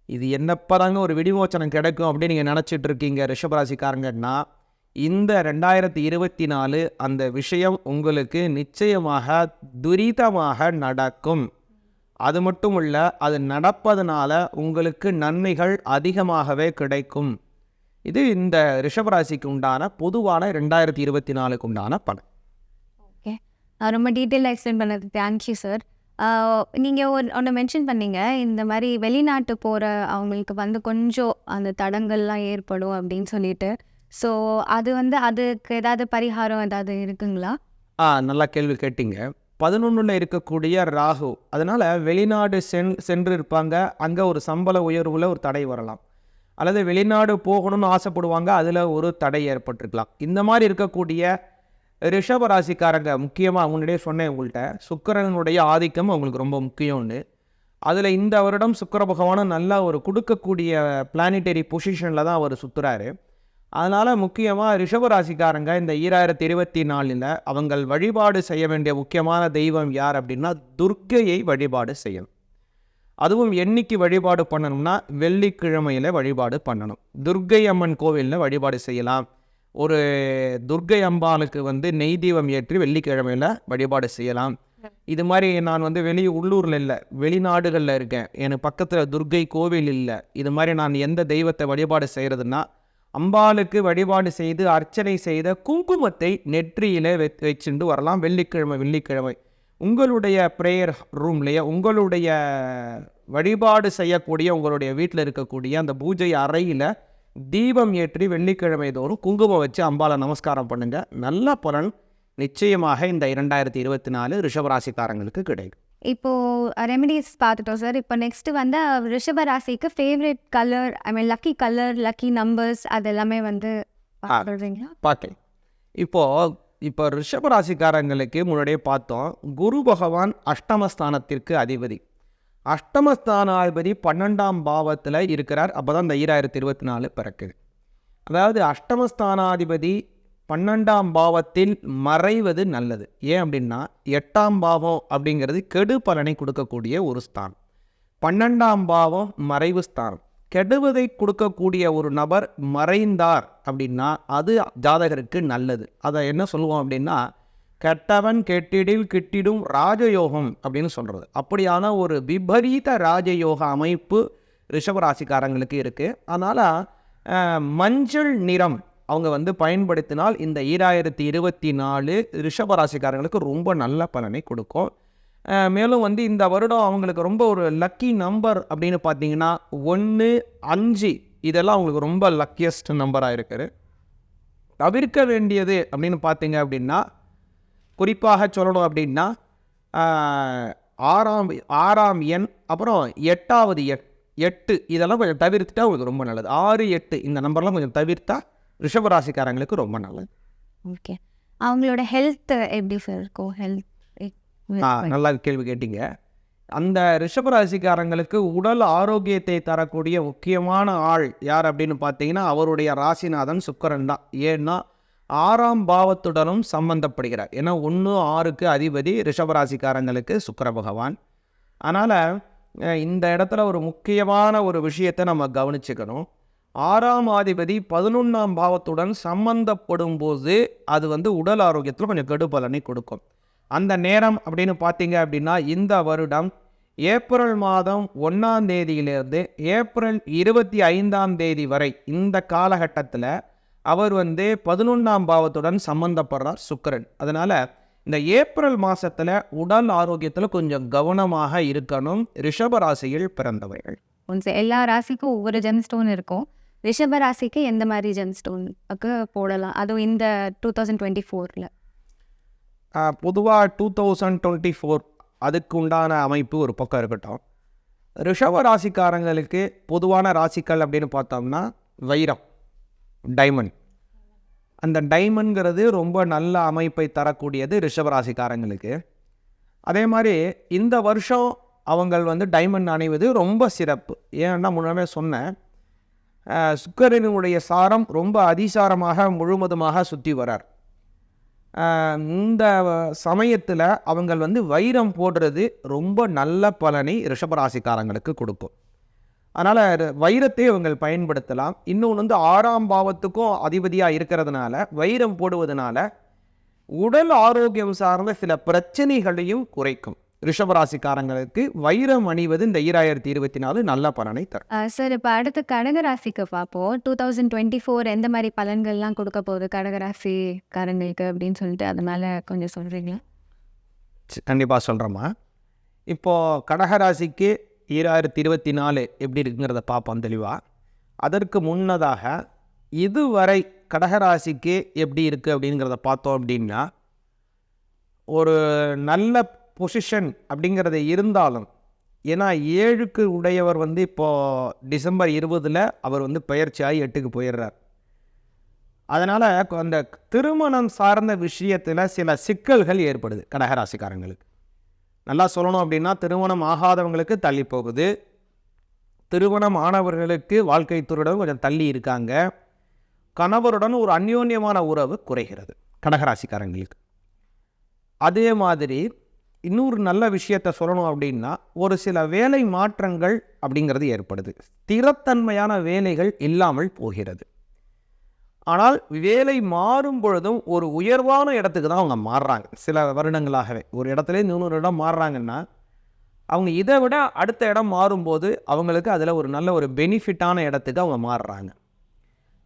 இது என்னப்பதாங்க ஒரு விடிமோச்சனம் கிடைக்கும் அப்படின்னு நீங்கள் நினச்சிட்டு இருக்கீங்க ரிஷபராசிக்காரங்கன்னா, இந்த 2024 அந்த விஷயம் உங்களுக்கு நிச்சயமாக துரிதமாக நடக்கும். அது மட்டும் இல்லை, அது நடப்பதனால உங்களுக்கு நன்மைகள் அதிகமாகவே கிடைக்கும். இது இந்த ரிஷபராசிக்கு உண்டான பொதுவான 2024க்கு உண்டான பலன். ஓகே, ரொம்ப டீட்டெயிலாக எக்ஸ்பிளைன் பண்ணது தேங்க்யூ சார். நீங்கள் ஒன்று மென்ஷன் பண்ணீங்க, இந்த மாதிரி வெளிநாட்டு போகிற அவங்களுக்கு வந்து கொஞ்சம் அந்த தடங்கள்லாம் ஏற்படும் அப்படின்னு சொல்லிட்டு. ஸோ அது வந்து அதுக்கு ஏதாவது பரிகாரம் ஏதாவது இருக்குங்களா? நல்லா கேள்வி கேட்டீங்க. 11ல் இருக்கக்கூடிய ராகு, அதனால் வெளிநாடு சென்று இருப்பாங்க, அங்கே ஒரு சம்பள உயர்வில் ஒரு தடை வரலாம், அல்லது வெளிநாடு போகணும்னு ஆசைப்படுவாங்க, அதில் ஒரு தடை ஏற்பட்டிருக்கலாம். இந்த மாதிரி இருக்கக்கூடிய ரிஷபராசிக்காரங்க முக்கியமாக முன்னாடியே சொன்னேன் உங்கள்கிட்ட, சுக்கிரனுடைய ஆதிக்கம் அவங்களுக்கு ரொம்ப முக்கியம்னு. அதில் இந்த வருடம் சுக்கிர பகவானும் நல்லா ஒரு கொடுக்கக்கூடிய பிளானிட்டரி பொசிஷனில் தான் அவர் சுற்றுறாரு. அதனால் முக்கியமாக ரிஷபராசிக்காரங்க இந்த 2024 அவங்கள் வழிபாடு செய்ய வேண்டிய முக்கியமான தெய்வம் யார் அப்படின்னா துர்க்கையை வழிபாடு செய்யணும். அதுவும் என்னைக்கு வழிபாடு பண்ணணும்னா வெள்ளிக்கிழமையில் வழிபாடு பண்ணணும். துர்க்கை அம்மன் கோவிலில் வழிபாடு செய்யலாம். ஒரு துர்க்கை அம்பாளுக்கு வந்து நெய் தீபம் ஏற்றி வெள்ளிக்கிழமையில் வழிபாடு செய்யலாம். இது மாதிரி நான் வந்து உள்ளூரில் இல்லை, வெளிநாடுகளில் இருக்கேன், எனக்கு பக்கத்தில் துர்க்கை கோவில் இல்லை, இது மாதிரி நான் எந்த தெய்வத்தை வழிபாடு செய்கிறதுனா அம்பாளுக்கு வழிபாடு செய்து அர்ச்சனை செய்த குங்குமத்தை நெற்றியில் வச்சுட்டு வரலாம். வெள்ளிக்கிழமை உங்களுடைய ப்ரேயர் ரூம்லேயே உங்களுடைய வழிபாடு செய்யக்கூடிய உங்களுடைய வீட்டில் இருக்கக்கூடிய அந்த பூஜை அறையில் தீபம் ஏற்றி வெள்ளிக்கிழமை தோறும் குங்குமம் வச்சு அம்பாளை நமஸ்காரம் பண்ணுங்க. நல்ல பலன் நிச்சயமாக இந்த 2024 ரிஷபராசிக்காரங்களுக்கு கிடைக்கும். இப்போது ரெமெடிஸ் பார்த்துட்டோம் சார். இப்போ நெக்ஸ்ட்டு வந்து ரிஷப ராசிக்கு ஃபேவரட் கலர், ஐ மீன் லக்கி கலர், லக்கி நம்பர்ஸ் அது எல்லாமே வந்து சொல்கிறீங்களா? பார்க்கலாம். இப்போ ரிஷபராசிக்காரங்களுக்கு முன்னாடியே பார்த்தோம், குரு பகவான் அஷ்டமஸ்தானத்திற்கு அதிபதி. அஷ்டமஸ்தானாதிபதி 12ஆம் பாவத்தில் இருக்கிறார். அப்போ தான் இந்த 2024 பிறக்குது. அதாவது அஷ்டமஸ்தானாதிபதி 12ஆம் பாவத்தில் மறைவது நல்லது. ஏன் அப்படின்னா 8ஆம் பாவம் அப்படிங்கிறது கெடு பலனை கொடுக்கக்கூடிய ஒரு ஸ்தானம். 12ஆம் பாவம் மறைவு ஸ்தானம். கெடுவதை கொடுக்கக்கூடிய ஒரு நபர் மறைந்தார் அப்படின்னா அது ஜாதகருக்கு நல்லது. அதை என்ன சொல்லுவோம் அப்படின்னா கெட்டவன் கெட்டிடில் கிட்டிடும் ராஜயோகம் அப்படின்னு சொல்கிறது. அப்படியான ஒரு விபரீத ராஜயோக அமைப்பு ரிஷபராசிக்காரங்களுக்கு இருக்குது. அதனால் மஞ்சள் நிறம் அவங்க வந்து பயன்படுத்தினால் இந்த 2024 ரிஷபராசிக்காரங்களுக்கு ரொம்ப நல்ல பலனை கொடுக்கும். மேலும் வந்து இந்த வருடம் அவங்களுக்கு ரொம்ப ஒரு லக்கி நம்பர் அப்படின்னு பார்த்தீங்கன்னா 1, 5 இதெல்லாம் அவங்களுக்கு ரொம்ப லக்கியஸ்ட் நம்பராக இருக்குது. தவிர்க்க வேண்டியது அப்படின்னு பார்த்தீங்க அப்படின்னா குறிப்பாக சொல்லணும் அப்படின்னா 6ஆம் எண், அப்புறம் 8வது எண் 8 இதெல்லாம் கொஞ்சம் தவிர்த்துட்டா உங்களுக்கு ரொம்ப நல்லது. 6, 8 இந்த நம்பர்லாம் கொஞ்சம் தவிர்த்தா ரிஷபராசிக்காரங்களுக்கு ரொம்ப நல்லது. ஓகே. அவங்களோட ஹெல்த் எப்படி சார் இருக்கும்? நல்லா கேள்வி கேட்டீங்க. அந்த ரிஷபராசிக்காரங்களுக்கு உடல் ஆரோக்கியத்தை தரக்கூடிய முக்கியமான ஆள் யார் அப்படின்னு பார்த்தீங்கன்னா அவருடைய ராசிநாதன் சுக்கிரன் தான். ஏன்னா 6ஆம் பாவத்துடனும் சம்பந்தப்படுகிறார். ஏன்னா 1, 6க்கு அதிபதி ரிஷபராசிக்காரங்களுக்கு சுக்கிர பகவான். அதனால் இந்த இடத்துல ஒரு முக்கியமான ஒரு விஷயத்தை நம்ம கவனிச்சுக்கணும். 6ஆம் அதிபதி 11ஆம் பாவத்துடன் சம்பந்தப்படும் போது அது வந்து உடல் ஆரோக்கியத்தில் கொஞ்சம் கெடுபலனை கொடுக்கும். அந்த நேரம் அப்படின்னு பார்த்தீங்க அப்படின்னா இந்த வருடம் ஏப்ரல் மாதம் 1ஆம் தேதியிலிருந்து ஏப்ரல் 25ஆம் தேதி வரை இந்த காலகட்டத்தில் அவர் வந்து 11ஆம் பாவத்துடன் சம்பந்தப்படுறார் சுக்கிரன். அதனால் இந்த ஏப்ரல் மாதத்தில் உடல் ஆரோக்கியத்தில் கொஞ்சம் கவனமாக இருக்கணும் ரிஷபராசியில் பிறந்தவர்கள். எல்லா ராசிக்கும் ஒவ்வொரு ஜெம் ஸ்டோன் இருக்கும். ரிஷப ராசிக்கு எந்த மாதிரி ஜெம் ஸ்டோனுக்கு போடலாம், அதுவும் இந்த 2024? பொதுவாக 2024 அதுக்கு உண்டான அமைப்பு ஒரு பக்கம் இருக்கட்டும். ரிஷப ராசிக்காரங்களுக்கு பொதுவான ராசிகள் அப்படின்னு பார்த்தோம்னா வைரம், டைமண்ட். அந்த டைமண்ட்ங்கிறது ரொம்ப நல்ல அமைப்பை தரக்கூடியது ரிஷபராசிக்காரங்களுக்கு. அதே மாதிரி இந்த வருஷம் அவங்கள் வந்து டைமண்ட் அணிவது ரொம்ப சிறப்பு. ஏன்னா முன்னமே சொன்னேன், சுக்கிரனுடைய சாரம் ரொம்ப அதிசாரமாக முழுவதுமாக சுற்றி வரார். இந்த சமயத்தில் அவங்கள் வந்து வைரம் போடுறது ரொம்ப நல்ல பலனை ரிஷபராசிக்காரங்களுக்கு கொடுக்கும். அதனால் வைரத்தை அவங்கள் பயன்படுத்தலாம். இன்னொன்று வந்து 6ஆம் பாவத்துக்கும் அதிபதியாக இருக்கிறதுனால வைரம் போடுவதனால உடல் ஆரோக்கியம் சார்ந்த சில பிரச்சனைகளையும் குறைக்கும். ரிஷபராசிக்காரங்களுக்கு வைரம் அணிவது இந்த 2024 நல்ல பலனை தரும். சார், இப்போ அடுத்து கடகராசிக்கு பார்ப்போம். 2024 எந்த மாதிரி பலன்கள்லாம் கொடுக்க போகுது கடகராசிக்காரங்களுக்கு அப்படின்னு சொல்லிட்டு அது மேலே கொஞ்சம் சொல்கிறீங்களா? கண்டிப்பாக சொல்கிறேம்மா. இப்போது கடகராசிக்கு 2024 எப்படி இருக்குங்கிறத பார்ப்போம் தெளிவாக. அதற்கு முன்னதாக இதுவரை கடகராசிக்கு எப்படி இருக்குது அப்படிங்கிறத பார்த்தோம் அப்படின்னா ஒரு நல்ல பொசிஷன் அப்படிங்கிறது இருந்தாலும், ஏன்னா 7க்கு உடையவர் வந்து இப்போது டிசம்பர் 20 அவர் வந்து பெயர்ச்சியாகி 8க்கு போயிடுறார். அதனால் அந்த திருமணம் சார்ந்த விஷயத்தில் சில சிக்கல்கள் ஏற்படுது கடகராசிக்காரங்களுக்கு. நல்லா சொல்லணும் அப்படின்னா திருமணம் ஆகாதவங்களுக்கு தள்ளி போகுது, திருமணம் ஆனவர்களுக்கு வாழ்க்கை துறையுடன் கொஞ்சம் தள்ளி இருக்காங்க, கணவருடன் ஒரு அந்யோன்யமான உறவு குறைகிறது கடகராசிக்காரங்களுக்கு. அதே மாதிரி இன்னொரு நல்ல விஷயத்த சொல்லணும் அப்படின்னா, ஒரு சில வேலை மாற்றங்கள் அப்படிங்கிறது ஏற்படுது. ஸ்திரத்தன்மையான வேலைகள் இல்லாமல் போகிறது. ஆனால் வேலை மாறும் பொழுதும் ஒரு உயர்வான இடத்துக்கு தான் அவங்க மாறுறாங்க. சில வருடங்களாகவே ஒரு இடத்துல இன்னொரு இடம் மாறுறாங்கன்னா, அவங்க இதை விட அடுத்த இடம் மாறும்போது அவங்களுக்கு அதில் ஒரு நல்ல ஒரு பெனிஃபிட்டான இடத்துக்கு அவங்க மாறுறாங்க.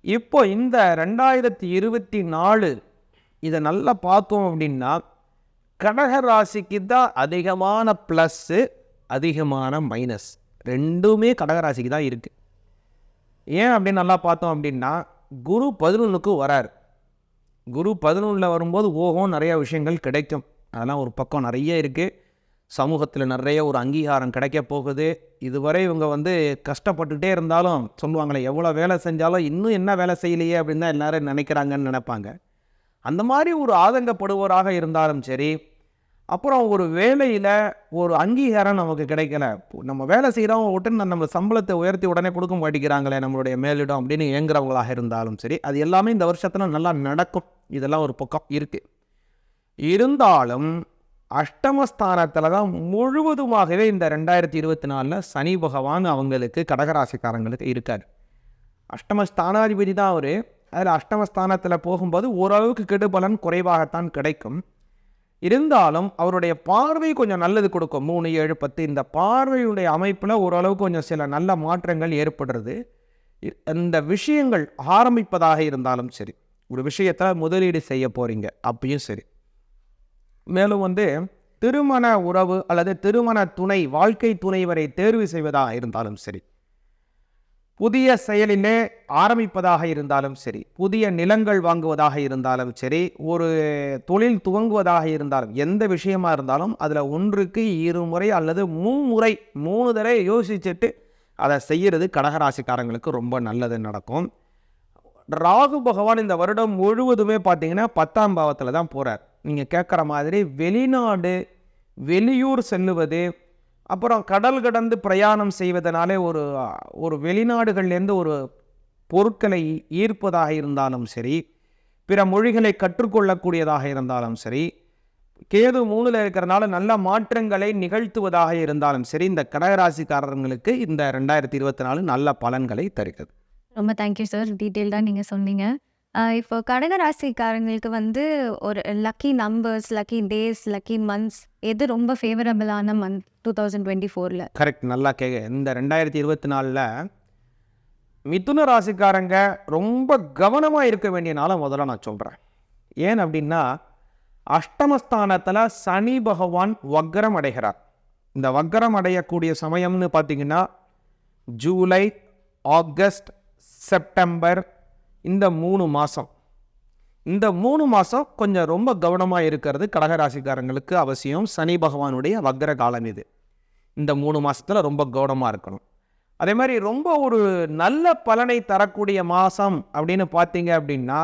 இப்போ இந்த 2024 இதை நல்லா பார்த்தோம் அப்படின்னா, கடக ராசிக்கு தான் அதிகமான ப்ளஸ்ஸு, அதிகமான மைனஸ் ரெண்டுமே கடகராசிக்கு தான் இருக்குது. ஏன் அப்படின்னு நல்லா பார்த்தோம் அப்படின்னா, குரு 11க்கு வரார். குரு 11ல் வரும்போது நிறைய விஷயங்கள் கிடைக்கும். அதெல்லாம் ஒரு பக்கம் நிறைய இருக்குது. சமூகத்தில் நிறைய ஒரு அங்கீகாரம் கிடைக்க போகுது. இதுவரை இவங்க கஷ்டப்பட்டுகிட்டே இருந்தாலும் சொல்லுவாங்களே, எவ்வளோ வேலை செஞ்சாலும் இன்னும் என்ன வேலை செய்யலையே அப்படின்னு தான் எல்லோரும் நினைக்கிறாங்கன்னு நினைப்பாங்க. அந்த மாதிரி ஒரு ஆதங்கப்படுவோராக இருந்தாலும் சரி, அப்புறம் ஒரு வேலையில் ஒரு அங்கீகாரம் நமக்கு கிடைக்கல, நம்ம வேலை செய்கிறவங்க விட்டு நம்ம சம்பளத்தை உயர்த்தி உடனே கொடுக்க மாட்டேங்கிறாங்களே நம்மளுடைய மேலிடம் அப்படின்னு ஏங்குறவங்களாக இருந்தாலும் சரி, அது எல்லாமே இந்த வருஷத்தில் நல்லா நடக்கும். இதெல்லாம் ஒரு பக்கம் இருக்குது. இருந்தாலும் அஷ்டமஸ்தானத்தில் தான் முழுவதுமாகவே இந்த 2024 சனி பகவான் அவங்களுக்கு கடகராசிக்காரங்களுக்கு இருக்கார். அஷ்டமஸ்தானாதிபதி தான் அவர். அதில் அஷ்டமஸ்தானத்தில் போகும்போது ஓரளவுக்கு கெடுபலன் குறைவாகத்தான் கிடைக்கும். இருந்தாலும் அவருடைய பார்வை கொஞ்சம் நல்லது கொடுக்கும். 3, 7, 10 இந்த பார்வையுடைய அமைப்பில் ஓரளவுக்கு கொஞ்சம் சில நல்ல மாற்றங்கள் ஏற்படுறது. இந்த விஷயங்கள் ஆரம்பிப்பதாக இருந்தாலும் சரி, ஒரு விஷயத்தில் முதலீடு செய்ய போகிறீங்க அப்பயும் சரி, மேலும் திருமண உறவு அல்லது திருமண துணை, வாழ்க்கை துணைவரை தேர்வு செய்வதாக இருந்தாலும் சரி, புதிய செயலிலே ஆரம்பிப்பதாக இருந்தாலும் சரி, புதிய நிலங்கள் வாங்குவதாக இருந்தாலும் சரி, ஒரு தொழில் துவங்குவதாக இருந்தாலும், எந்த விஷயமா இருந்தாலும் அதில் 1க்கு 2 முறை அல்லது 3 முறை 3 தடவை யோசிச்சுட்டு அதை செய்கிறது கடகராசிக்காரங்களுக்கு ரொம்ப நல்லது நடக்கும். ராகு பகவான் இந்த வருடம் முழுவதுமே பார்த்தீங்கன்னா 10ஆம் பாவத்தில் தான் போகிறார். நீங்கள் கேட்குற மாதிரி வெளிநாடு, வெளியூர் செல்லுவது, அப்புறம் கடல் கடந்து பிரயாணம் செய்வதனாலே ஒரு வெளிநாடுகள்லேருந்து ஒரு பொருட்களை ஈர்ப்பதாக இருந்தாலும் சரி, பிற மொழிகளை கற்றுக்கொள்ளக்கூடியதாக இருந்தாலும் சரி, கேது 3ல் இருக்கிறனால நல்ல மாற்றங்களை நிகழ்த்துவதாக இருந்தாலும் சரி, இந்த கடகராசிக்காரர்களுக்கு இந்த 2024 நல்ல பலன்களை தருகிறது. ரொம்ப தேங்க்யூ சார், டீட்டெயில்டாக நீங்கள் சொன்னீங்க. இப்போ கடகராசிக்காரங்களுக்கு ஒரு lucky numbers, lucky days, lucky months எது ரொம்ப ஃபேவரபிளான மந்த் 2024ல்? கரெக்ட், நல்லா இந்த 2024ல் மிதுன ராசிக்காரங்க ரொம்ப கவனமாக இருக்க வேண்டிய நாளை முதல்ல நான் சொல்கிறேன். ஏன் அப்படின்னா, அஷ்டமஸ்தானத்தில் சனி பகவான் வக்ரம் அடைகிறார். இந்த வக்ரம் அடையக்கூடிய சமயம்னு பார்த்தீங்கன்னா ஜூலை, ஆகஸ்ட், செப்டம்பர், இந்த 3 மாதம். இந்த 3 மாதம் கொஞ்சம் ரொம்ப கவனமாக இருக்கிறது கடகராசிக்காரங்களுக்கு அவசியம். சனி பகவானுடைய வக்ர காலம் இது. இந்த 3 மாதத்தில் ரொம்ப கவனமாக இருக்கணும். அதே மாதிரி ரொம்ப ஒரு நல்ல பலனை தரக்கூடிய மாதம் அப்படின்னு பார்த்தீங்க அப்படின்னா,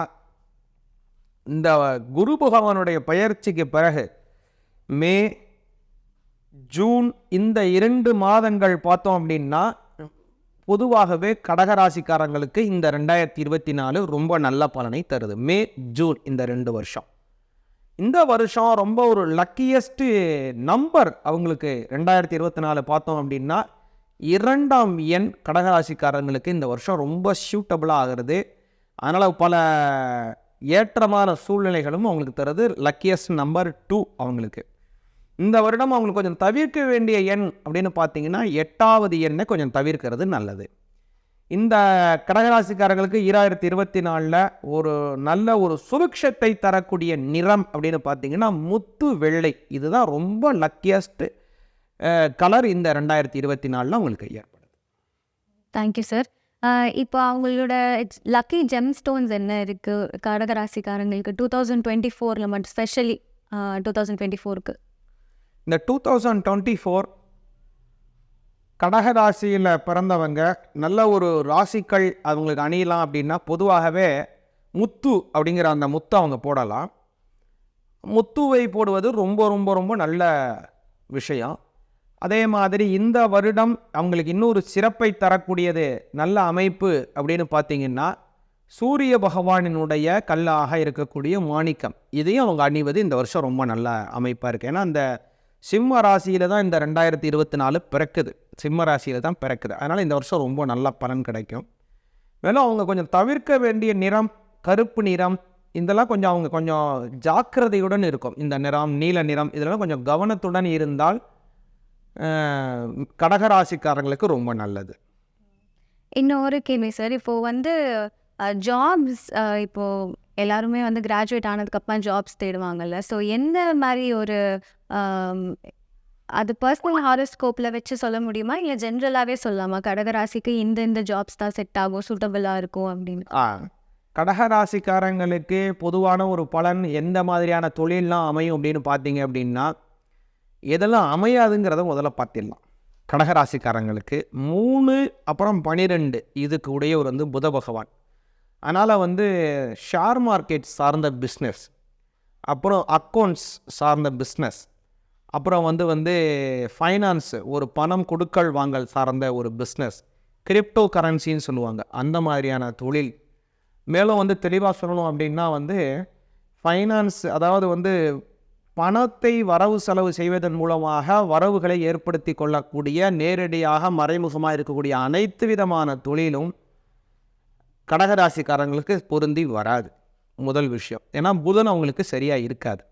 இந்த குரு பகவானுடைய பெயர்ச்சிக்கு பிறகு மே, ஜூன் இந்த 2 மாதங்கள் பார்த்தோம் அப்படின்னா, பொதுவாகவே கடகராசிக்காரங்களுக்கு இந்த 2024 ரொம்ப நல்ல பலனை தருது. மே, ஜூன் இந்த 2 வருஷம். இந்த வருஷம் ரொம்ப ஒரு லக்கியஸ்ட் நம்பர் அவங்களுக்கு 2024 பார்த்தோம் அப்படின்னா 2ஆம் எண் கடகராசிக்காரங்களுக்கு இந்த வருஷம் ரொம்ப சூட்டபுளாக ஆகிறது. அதனால் பல ஏற்றமான சூழ்நிலைகளும் அவங்களுக்கு தருது. லக்கியஸ்ட் நம்பர் 2 அவங்களுக்கு. இந்த வருடம் அவங்களுக்கு கொஞ்சம் தவிர்க்க வேண்டிய எண் அப்படின்னு பார்த்தீங்கன்னா 8வது எண்ணை கொஞ்சம் தவிர்க்கிறது நல்லது. இந்த கடகராசிக்காரங்களுக்கு 2024 ஒரு நல்ல ஒரு சுபிக்ஷத்தை தரக்கூடிய நிறம் அப்படின்னு பார்த்தீங்கன்னா முத்து வெள்ளை. இதுதான் ரொம்ப லக்கியஸ்ட் கலர் இந்த 2024 உங்களுக்கு ஏற்படுது. Thank you sir. இப்போ அவங்களோட லக்கி ஜெம் ஸ்டோன்ஸ் என்ன இருக்குது கடகராசிக்காரங்களுக்கு 2024ல் மட்டும், ஸ்பெஷலி 2024க்கு? இந்த 2024 கடகராசியில் பிறந்தவங்க நல்ல ஒரு ராசிகள் அவங்களுக்கு அணியலாம் அப்படின்னா பொதுவாகவே முத்து அப்படிங்கிற அந்த முத்து அவங்க போடலாம். முத்துவை போடுவது ரொம்ப ரொம்ப ரொம்ப நல்ல விஷயம். அதே மாதிரி இந்த வருடம் அவங்களுக்கு இன்னொரு சிறப்பை தரக்கூடியது நல்ல அமைப்பு அப்படின்னு பார்த்தீங்கன்னா, சூரிய பகவானினுடைய கல்லாக இருக்கக்கூடிய மாணிக்கம். இதையும் அவங்க அணிவது இந்த வருஷம் ரொம்ப நல்ல அமைப்பாக இருக்குது. ஏன்னா இந்த சிம்ம ராசியில் தான் இந்த 2024 பிறக்குது. சிம்ம ராசியில் தான் பிறக்குது. அதனால் இந்த வருஷம் ரொம்ப நல்ல பலன் கிடைக்கும். மேலும் அவங்க கொஞ்சம் தவிர்க்க வேண்டிய நிறம் கருப்பு நிறம், இதெல்லாம் கொஞ்சம் அவங்க கொஞ்சம் ஜாக்கிரதையுடன் இருக்கும். இந்த நிறம், நீல நிறம் இதெல்லாம் கொஞ்சம் கவனத்துடன் இருந்தால் கடகராசிக்காரங்களுக்கு ரொம்ப நல்லது. இன்னொரு கேள்வி சார், இப்போ வந்து ஜாப்ஸ் இப்போ எல்லாருமே வந்து கிராஜுவேட் ஆனதுக்கப்புறம் ஜாப்ஸ் தேடுவாங்கல்ல. ஸோ எந்த மாதிரி ஒரு அது பர்சனல் ஹாரோஸ்கோப்பில் வச்சு சொல்ல முடியுமா, இல்லை ஜென்ரலாகவே சொல்லலாமா கடகராசிக்கு இந்த ஜாப்ஸ் தான் செட் ஆகும், சூட்டபிளாக இருக்கும் அப்படின்னு? கடகராசிக்காரங்களுக்கு பொதுவான ஒரு பலன் எந்த மாதிரியான தொழிலெலாம் அமையும் அப்படின்னு பார்த்தீங்க அப்படின்னா, எதெல்லாம் அமையாதுங்கிறத முதல்ல பார்த்திடலாம். கடகராசிக்காரங்களுக்கு 3 அப்புறம் 12 இதுக்கு உடையவர் வந்து புத பகவான். அதனால் வந்து ஷேர் மார்க்கெட் சார்ந்த பிஸ்னஸ், அப்புறம் அக்கௌண்ட்ஸ் சார்ந்த பிஸ்னஸ், அப்புறம் வந்து ஃபைனான்ஸு ஒரு பணம் கொடுக்கல் வாங்கல் சார்ந்த ஒரு பிஸ்னஸ், கிரிப்டோ கரன்சின்னு சொல்லுவாங்க அந்த மாதிரியான தொழில். மேலும் வந்து தெளிவாக சொல்லணும் அப்படின்னா வந்து ஃபைனான்ஸ், அதாவது வந்து பணத்தை வரவு செலவு செய்வதன் மூலமாக வரவுகளை ஏற்படுத்தி கொள்ளக்கூடிய நேரடியாக மறைமுகமாக இருக்கக்கூடிய அனைத்து விதமான தொழிலும் கடகராசிக்காரங்களுக்கு பொருந்தி வராது. முதல் விஷயம். ஏன்னா புதன் அவங்களுக்கு சரியாக இருக்காது.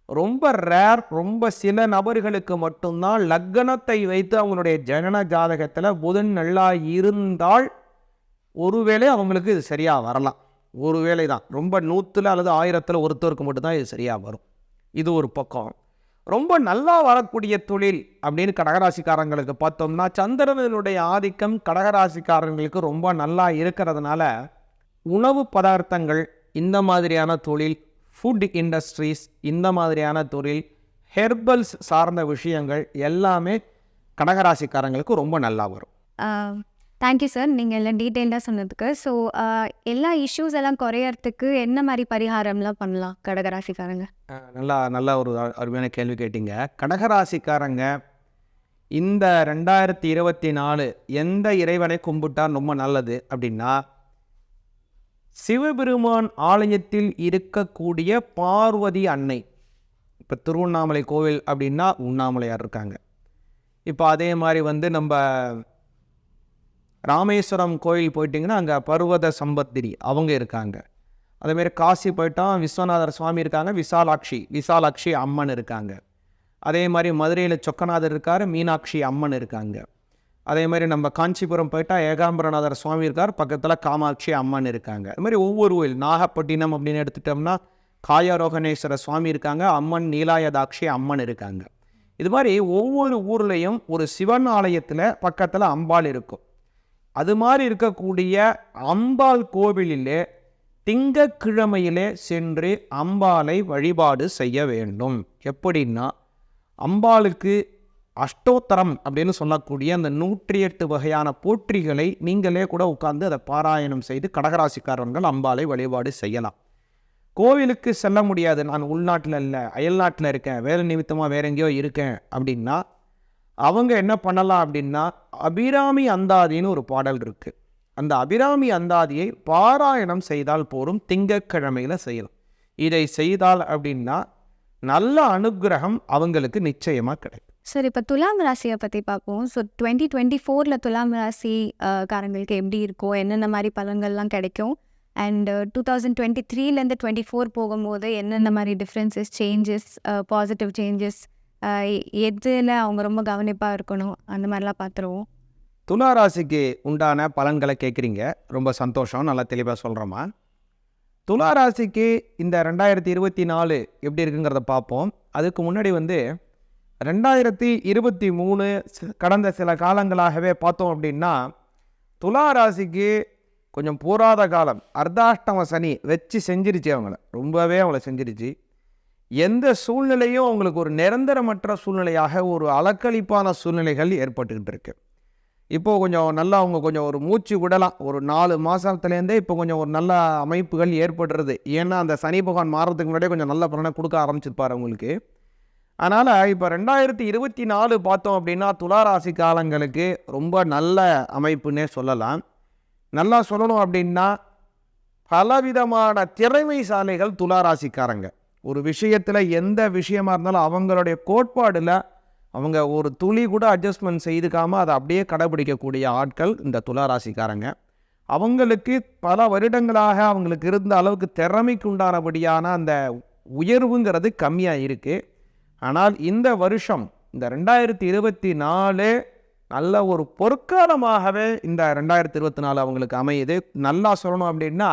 ரொம்ப ரேர், ரொம்ப சில நபர்களுக்கு மட்டும்தான் லக்னத்தை வைத்து அவங்களுடைய ஜனன ஜாதகத்தில் புதன் நல்லா இருந்தால் ஒருவேளை அவங்களுக்கு இது சரியாக வரலாம். ஒருவேளை தான், ரொம்ப 100 அல்லது 1000 ஒருத்தருக்கு மட்டும்தான் இது சரியாக வரும். இது ஒரு பக்கம். ரொம்ப நல்லா வரக்கூடிய தொழில் அப்படின்னு கடகராசிக்காரங்களுக்கு பார்த்தோம்னா, சந்திரனுடைய ஆதிக்கம் கடகராசிக்காரங்களுக்கு ரொம்ப நல்லா இருக்கிறதுனால உணவு பதார்த்தங்கள் இந்த மாதிரியான தொழில், ஃபுட் இண்டஸ்ட்ரீஸ் இந்த மாதிரியான தொழில், ஹெர்பல்ஸ் சார்ந்த விஷயங்கள் எல்லாமே கடகராசிக்காரங்களுக்கு ரொம்ப நல்லா வரும். தேங்க்யூ சார், நீங்கள் எல்லாம் டீட்டெயில்டாக சொன்னதுக்கு. ஸோ எல்லா இஷ்யூஸ் எல்லாம் குறையறதுக்கு என்ன மாதிரி பரிகாரம்லாம் பண்ணலாம் கடகராசிக்காரங்க? நல்லா ஒரு அருமையான கேள்வி கேட்டீங்க. கடகராசிக்காரங்க இந்த 2024 எந்த இறைவனை கும்பிட்டா ரொம்ப நல்லது அப்படின்னா, சிவபெருமான் ஆலயத்தில் இருக்கக்கூடிய பார்வதி அன்னை. இப்போ திருவண்ணாமலை கோவில் அப்படின்னா உண்ணாமலையார் இருக்காங்க. இப்போ அதே மாதிரி வந்து நம்ம ராமேஸ்வரம் கோயில் போயிட்டிங்கன்னா அங்கே பர்வத சம்பத்திரி அவங்க இருக்காங்க. அதேமாரி காசி போயிட்டோம், விஸ்வநாதர் சுவாமி இருக்காங்க, விசாலாட்சி அம்மன் இருக்காங்க. அதே மாதிரி மதுரையில் சொக்கநாதர் இருக்கார், மீனாட்சி அம்மன் இருக்காங்க. அதே மாதிரி நம்ம காஞ்சிபுரம் போயிட்டால் ஏகாம்பரநாதர் சுவாமி இருக்கார், பக்கத்தில் காமாட்சி அம்மன் இருக்காங்க. அது மாதிரி ஒவ்வொரு கோயில், நாகப்பட்டினம் அப்படின்னு எடுத்துட்டோம்னா காயாரோகணேஸ்வர சுவாமி இருக்காங்க, அம்மன் நீலாயதாட்சி அம்மன் இருக்காங்க. இது மாதிரி ஒவ்வொரு ஊர்லேயும் ஒரு சிவன் ஆலயத்தில் பக்கத்தில் அம்பாள் இருக்கும். அது மாதிரி இருக்கக்கூடிய அம்பாள் கோவிலிலே திங்கட்கிழமையிலே சென்று அம்பாளை வழிபாடு செய்ய வேண்டும். எப்படின்னா, அம்பாளுக்கு அஷ்டோத்தரம் அப்படின்னு சொல்லக்கூடிய அந்த 108 வகையான போற்றிகளை நீங்களே கூட உட்கார்ந்து அதை பாராயணம் செய்து கடகராசிக்காரர்கள் அம்பாளை வழிபாடு செய்யலாம். கோவிலுக்கு செல்ல முடியாது, நான் உள்நாட்டில் இல்லை அயல்நாட்டில் இருக்கேன், வேலை நிமித்தமாக வேற எங்கேயோ இருக்கேன் அப்படின்னா அவங்க என்ன பண்ணலாம் அப்படின்னா, அபிராமி அந்தாதின்னு ஒரு பாடல் இருக்குது. அந்த அபிராமி அந்தாதியை பாராயணம் செய்தால் போரும், திங்கட்கிழமையில் செய்யலாம். இதை செய்தால் அப்படின்னா நல்ல அனுகிரகம் அவங்களுக்கு நிச்சயமாக கிடைக்கும். சார், இப்போ துலாம் ராசியை பற்றி பார்ப்போம். ஸோ 2024 துலாம் ராசி காரங்களுக்கு எப்படி இருக்கும், என்னென்ன மாதிரி பலன்கள்லாம் கிடைக்கும், அண்ட் 2023 24 போகும்போது என்னென்ன மாதிரி டிஃப்ரென்சஸ், சேஞ்சஸ், பாசிட்டிவ் சேஞ்சஸ், எதில் அவங்க ரொம்ப கவனிப்பாக இருக்கணும், அந்த மாதிரிலாம் பார்த்துருவோம். துலா ராசிக்கு உண்டான பலன்களை கேட்குறீங்க, ரொம்ப சந்தோஷம், நல்லா தெளிவாக சொல்கிறோமா. துலா ராசிக்கு இந்த 2024 எப்படி இருக்குங்கிறத பார்ப்போம். அதுக்கு முன்னாடி வந்து 2023 கடந்த சில காலங்களாகவே பார்த்தோம் அப்படின்னா, துலா ராசிக்கு கொஞ்சம் போராத காலம், அர்த்தாஷ்டம சனி வச்சு செஞ்சிருச்சு, அவங்கள செஞ்சிருச்சு. எந்த சூழ்நிலையும் அவங்களுக்கு ஒரு நிரந்தரமற்ற சூழ்நிலையாக, ஒரு அலக்களிப்பான சூழ்நிலைகள் ஏற்பட்டுக்கிட்டு இருக்கு. இப்போது கொஞ்சம் நல்லா அவங்க கொஞ்சம் ஒரு மூச்சு விடலாம். ஒரு 4 மாதத்துலேருந்தே இப்போ கொஞ்சம் ஒரு நல்ல அமைப்புகள் ஏற்படுறது. ஏன்னா அந்த சனி பகவான் மாறுறதுக்கு முன்னாடியே கொஞ்சம் நல்ல பலனை கொடுக்க ஆரம்பிச்சிருப்பார் அவங்களுக்கு. அதனால் இப்போ 2024 பார்த்தோம் அப்படின்னா துளாராசி காலங்களுக்கு ரொம்ப நல்ல அமைப்புன்னே சொல்லலாம். நல்லா சொல்லணும் அப்படின்னா பலவிதமான திறமைசாலிகள் துளாராசிக்காரங்க. ஒரு விஷயத்தில் எந்த விஷயமா இருந்தாலும் அவங்களுடைய கோட்பாடில் அவங்க ஒரு துளி கூட அட்ஜஸ்ட்மெண்ட் செய்துக்காமல் அதை அப்படியே கடைபிடிக்கக்கூடிய ஆட்கள் இந்த துளாராசிக்காரங்க. அவங்களுக்கு பல வருடங்களாக அவங்களுக்கு இருந்த அளவுக்கு திறமைக்கு உண்டானபடியான அந்த உயர்வுங்கிறது கம்மியாக இருக்குது. ஆனால் இந்த வருஷம் இந்த 2024 நல்ல ஒரு பொற்காலமாகவே இந்த 2024 அவங்களுக்கு அமையுது. நல்லா சொல்லணும் அப்படின்னா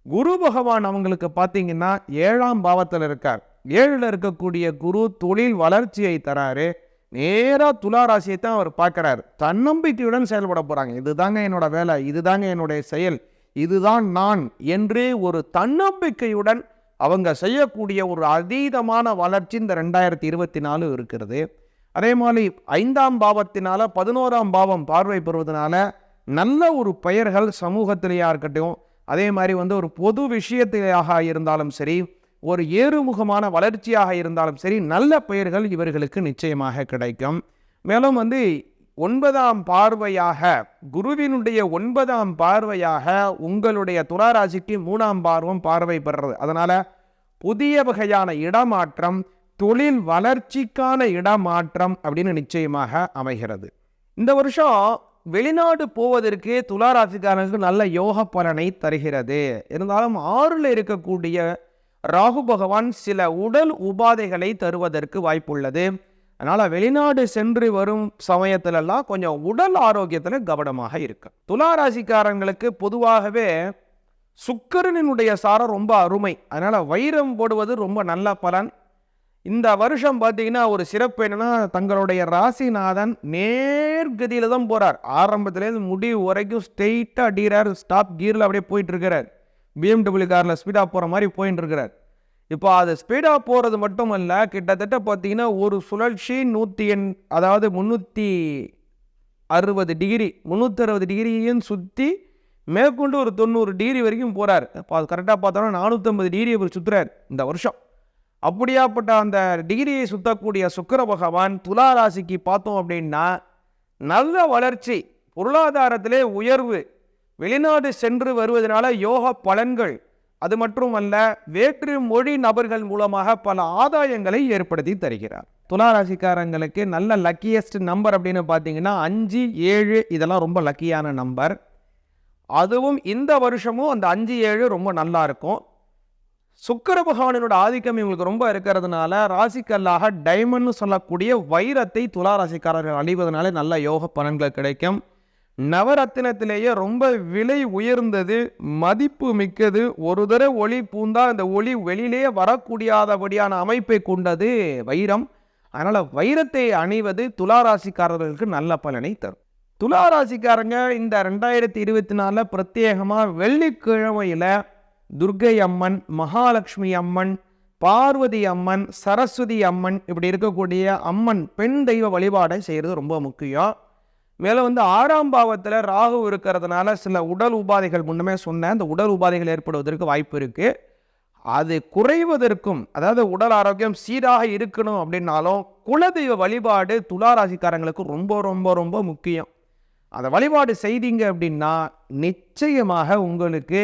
குரு பகவான் அவங்களுக்கு பார்த்தீங்கன்னா 7ஆம் பாவத்தில் இருக்கார். 7ல் இருக்கக்கூடிய குரு தொழில் வளர்ச்சியை தராரு. நேராக துளாராசியை தான் அவர் பார்க்குறாரு. தன்னம்பிக்கையுடன் செயல்பட போகிறாங்க. இதுதாங்க என்னோட வேலை, இதுதாங்க என்னுடைய செயல், இதுதான் நான் என்று ஒரு தன்னம்பிக்கையுடன் அவங்க செய்யக்கூடிய ஒரு அதீதமான வளர்ச்சி இந்த 2024 இருக்கிறது. அதே மாதிரி 5ஆம் பாவத்தினால 11ஆம் பாவம் பார்வை பெறுவதனால நல்ல ஒரு பெயர்கள் சமூகத்திலேயா இருக்கட்டும், அதே மாதிரி ஒரு பொது விஷயத்திலேயாக இருந்தாலும் சரி, ஒரு ஏறுமுகமான வளர்ச்சியாக இருந்தாலும் சரி, நல்ல பெயர்கள் இவர்களுக்கு நிச்சயமாக கிடைக்கும். மேலும் 9ஆம் பார்வையாக குருவினுடைய 9ஆம் பார்வையாக உங்களுடைய துளாராசிக்கு 3ஆம் பார்வை பெறுறது. அதனால் புதிய வகையான இடமாற்றம், தொழில் வளர்ச்சிக்கான இடமாற்றம் அப்படின்னு நிச்சயமாக அமைகிறது. இந்த வருஷம் வெளிநாடு போவதற்கு துளாராசிக்காரர்களுக்கு நல்ல யோக பலனை தருகிறது. இருந்தாலும் 6ல் இருக்கக்கூடிய ராகு பகவான் சில உடல் உபாதைகளை தருவதற்கு வாய்ப்புள்ளது. அதனால் வெளிநாடு சென்று வரும் சமயத்திலெல்லாம் கொஞ்சம் உடல் ஆரோக்கியத்தில் கவனமாக இருக்கு. துளாராசிக்காரங்களுக்கு பொதுவாகவே சுக்கிரனினுடைய சாரம் ரொம்ப அருமை. அதனால் வைரம் போடுவது ரொம்ப நல்ல பலன். இந்த வருஷம் பார்த்தீங்கன்னா ஒரு சிறப்பு என்னன்னா, தங்களுடைய ராசிநாதன் நேர்கதியில் தான் போகிறார். ஆரம்பத்துலேருந்து முடிவு வரைக்கும் ஸ்ட்ரெயிட்டாக அடிக்கிறார். ஸ்டாப் கியரில் அப்படியே போயிட்டு இருக்கிறார். BMW காரில் ஸ்பீடாக போகிற மாதிரி போயின்னு இருக்கிறார். இப்போ அது ஸ்பீடாக போகிறது மட்டும் அல்ல, கிட்டத்தட்ட பார்த்தீங்கன்னா ஒரு சுழற்சி 360 டிகிரி 360 டிகிரியும் சுற்றி மேற்கொண்டு ஒரு 90 டிகிரி வரைக்கும் போகிறார். இப்போ அது கரெக்டாக பார்த்தோன்னா 450 டிகிரி அவர் சுற்றுறார் இந்த வருஷம். அப்படியாப்பட்ட அந்த டிகிரியை சுற்றக்கூடிய சுக்கிர பகவான் துளாராசிக்கு பார்த்தோம் அப்படின்னா நல்ல வளர்ச்சி, பொருளாதாரத்திலே உயர்வு, வெளிநாடு சென்று வருவதனால யோக பலன்கள், அது மட்டுமல்ல வேற்று மொழி நபர்கள் மூலமாக பல ஆதாயங்களை ஏற்படுத்தி தருகிறார். துளாராசிக்காரங்களுக்கு நல்ல லக்கியஸ்ட் நம்பர் அப்படின்னு பார்த்தீங்கன்னா 5, 7 இதெல்லாம் ரொம்ப லக்கியான நம்பர். அதுவும் இந்த வருஷமும் அந்த 5, 7 ரொம்ப நல்லா இருக்கும். சுக்கிர பகவானோட ஆதிக்கம் இவங்களுக்கு ரொம்ப இருக்கிறதுனால ராசிக்கல்லாக டைமண்ட்னு சொல்லக்கூடிய வைரத்தை துளாராசிக்காரர்கள் அணிவதனால நல்ல யோக பலன்கள் கிடைக்கும். நவரத்தினத்திலேயே ரொம்ப விலை உயர்ந்தது, மதிப்பு மிக்கது, ஒரு தடவை ஒளி பூந்தா இந்த ஒளி வெளியிலே வரக்கூடியாதபடியான அமைப்பை கொண்டது வைரம். அதனால் வைரத்தை அணிவது துளாராசிக்காரர்களுக்கு நல்ல பலனை தரும். துளாராசிக்காரங்க இந்த 2024 பிரத்யேகமாக வெள்ளிக்கிழமையில் துர்க்கை அம்மன், மகாலட்சுமி அம்மன், பார்வதி அம்மன், சரஸ்வதி அம்மன் இப்படி இருக்கக்கூடிய அம்மன் பெண் தெய்வ வழிபாடை செய்கிறது ரொம்ப முக்கியம். மேலும் 6ஆம் பாவத்தில் ராகு இருக்கிறதுனால சில உடல் உபாதைகள் முன்னமே சொன்ன அந்த உடல் உபாதைகள் ஏற்படுவதற்கு வாய்ப்பு இருக்குது. அது குறைவதற்கும், அதாவது உடல் ஆரோக்கியம் சீராக இருக்கணும் அப்படின்னாலும் குலதெய்வ வழிபாடு துளாராசிக்காரங்களுக்கு ரொம்ப ரொம்ப ரொம்ப முக்கியம். அதை வழிபாடு செய்தீங்க அப்படின்னா நிச்சயமாக உங்களுக்கு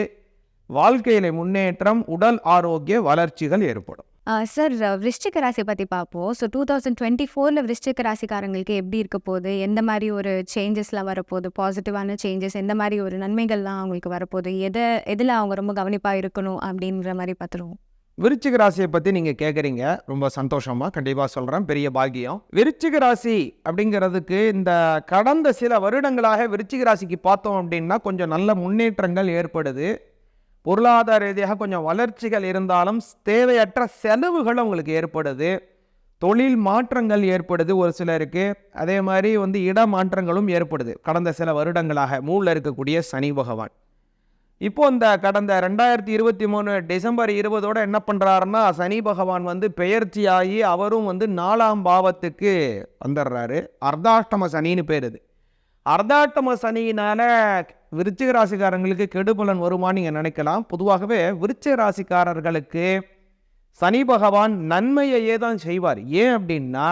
வாழ்க்கையில முன்னேற்றம், உடல் ஆரோக்கிய வளர்ச்சிகள் ஏற்படும். சார், விருச்சிக ராசி பற்றி பார்ப்போம். ஸோ 2024 விருச்சிக ராசிக்காரங்களுக்கு எப்படி இருக்க போகுது, எந்த மாதிரி ஒரு சேஞ்சஸ்லாம் வரப்போகுது, பாசிட்டிவான சேஞ்சஸ், எந்த மாதிரி ஒரு நன்மைகள்லாம் அவங்களுக்கு வரப்போகுது, எதில் அவங்க ரொம்ப கவனிப்பாக இருக்கணும் அப்படின்ற மாதிரி பார்த்துருவோம். விருச்சிக ராசியை பற்றி நீங்கள் கேட்குறீங்க, ரொம்ப சந்தோஷமாக கண்டிப்பாக சொல்கிறேன், பெரிய பாக்கியம். விருச்சிக ராசி அப்படிங்கிறதுக்கு இந்த கடந்த சில வருடங்களாக விருச்சிக ராசிக்கு பார்த்தோம் அப்படின்னா கொஞ்சம் நல்ல முன்னேற்றங்கள் ஏற்படுது. பொருளாதார ரீதியாக கொஞ்சம் வளர்ச்சிகள் இருந்தாலும் தேவையற்ற செலவுகள் அவங்களுக்கு ஏற்படுது. தொழில் மாற்றங்கள் ஏற்படுது ஒரு சிலருக்கு. அதே மாதிரி இடமாற்றங்களும் ஏற்படுது கடந்த சில வருடங்களாக. 3ல் இருக்கக்கூடிய சனி பகவான் இப்போ இந்த கடந்த 2023 டிசம்பர் 20 என்ன பண்ணுறாருன்னா சனி பகவான் பெயர்ச்சியாகி அவரும் 4ஆம் பாவத்துக்கு வந்துடுறாரு. அர்த்தாஷ்டம சனின்னு பேர். இது அர்த்தாஷ்டம சனியினால விருச்சிக ராசிக்காரங்களுக்கு கெடுபலன் வருமானு நீங்கள் நினைக்கலாம். பொதுவாகவே விருச்சிக ராசிக்காரர்களுக்கு சனி பகவான் நன்மையையே தான் செய்வார். ஏன் அப்படின்னா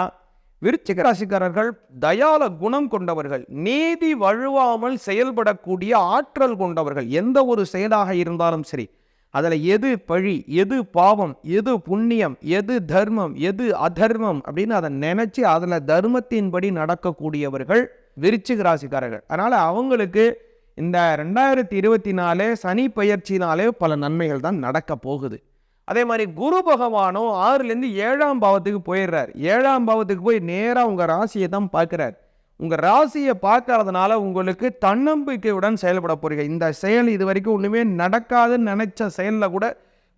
விருச்சிக ராசிக்காரர்கள் தயால குணம் கொண்டவர்கள், நீதி வழுவாமல் செயல்படக்கூடிய ஆற்றல் கொண்டவர்கள். எந்த ஒரு செயலாக இருந்தாலும் சரி, அதில் எது பழி, எது பாவம், எது புண்ணியம், எது தர்மம், எது அதர்மம் அப்படின்னு அதை நினைச்சு அதில் தர்மத்தின்படி நடக்கக்கூடியவர்கள் விருச்சிக ராசிக்காரர்கள். அதனால் அவங்களுக்கு இந்த 2024 சனி பயிற்சினாலே பல நன்மைகள் தான் நடக்க போகுது. அதே மாதிரி குரு பகவானும் 6லேருந்து 7ஆம் பாவத்துக்கு போயிடுறார். 7ஆம் பாவத்துக்கு போய் நேராக உங்கள் ராசியை தான் பார்க்குறார். உங்கள் ராசியை பார்க்கறதுனால உங்களுக்கு தன்னம்பிக்கையுடன் செயல்பட போறீங்க. இந்த செயல் இது வரைக்கும் ஒன்றுமே நடக்காதுன்னு நினைச்ச செயலில் கூட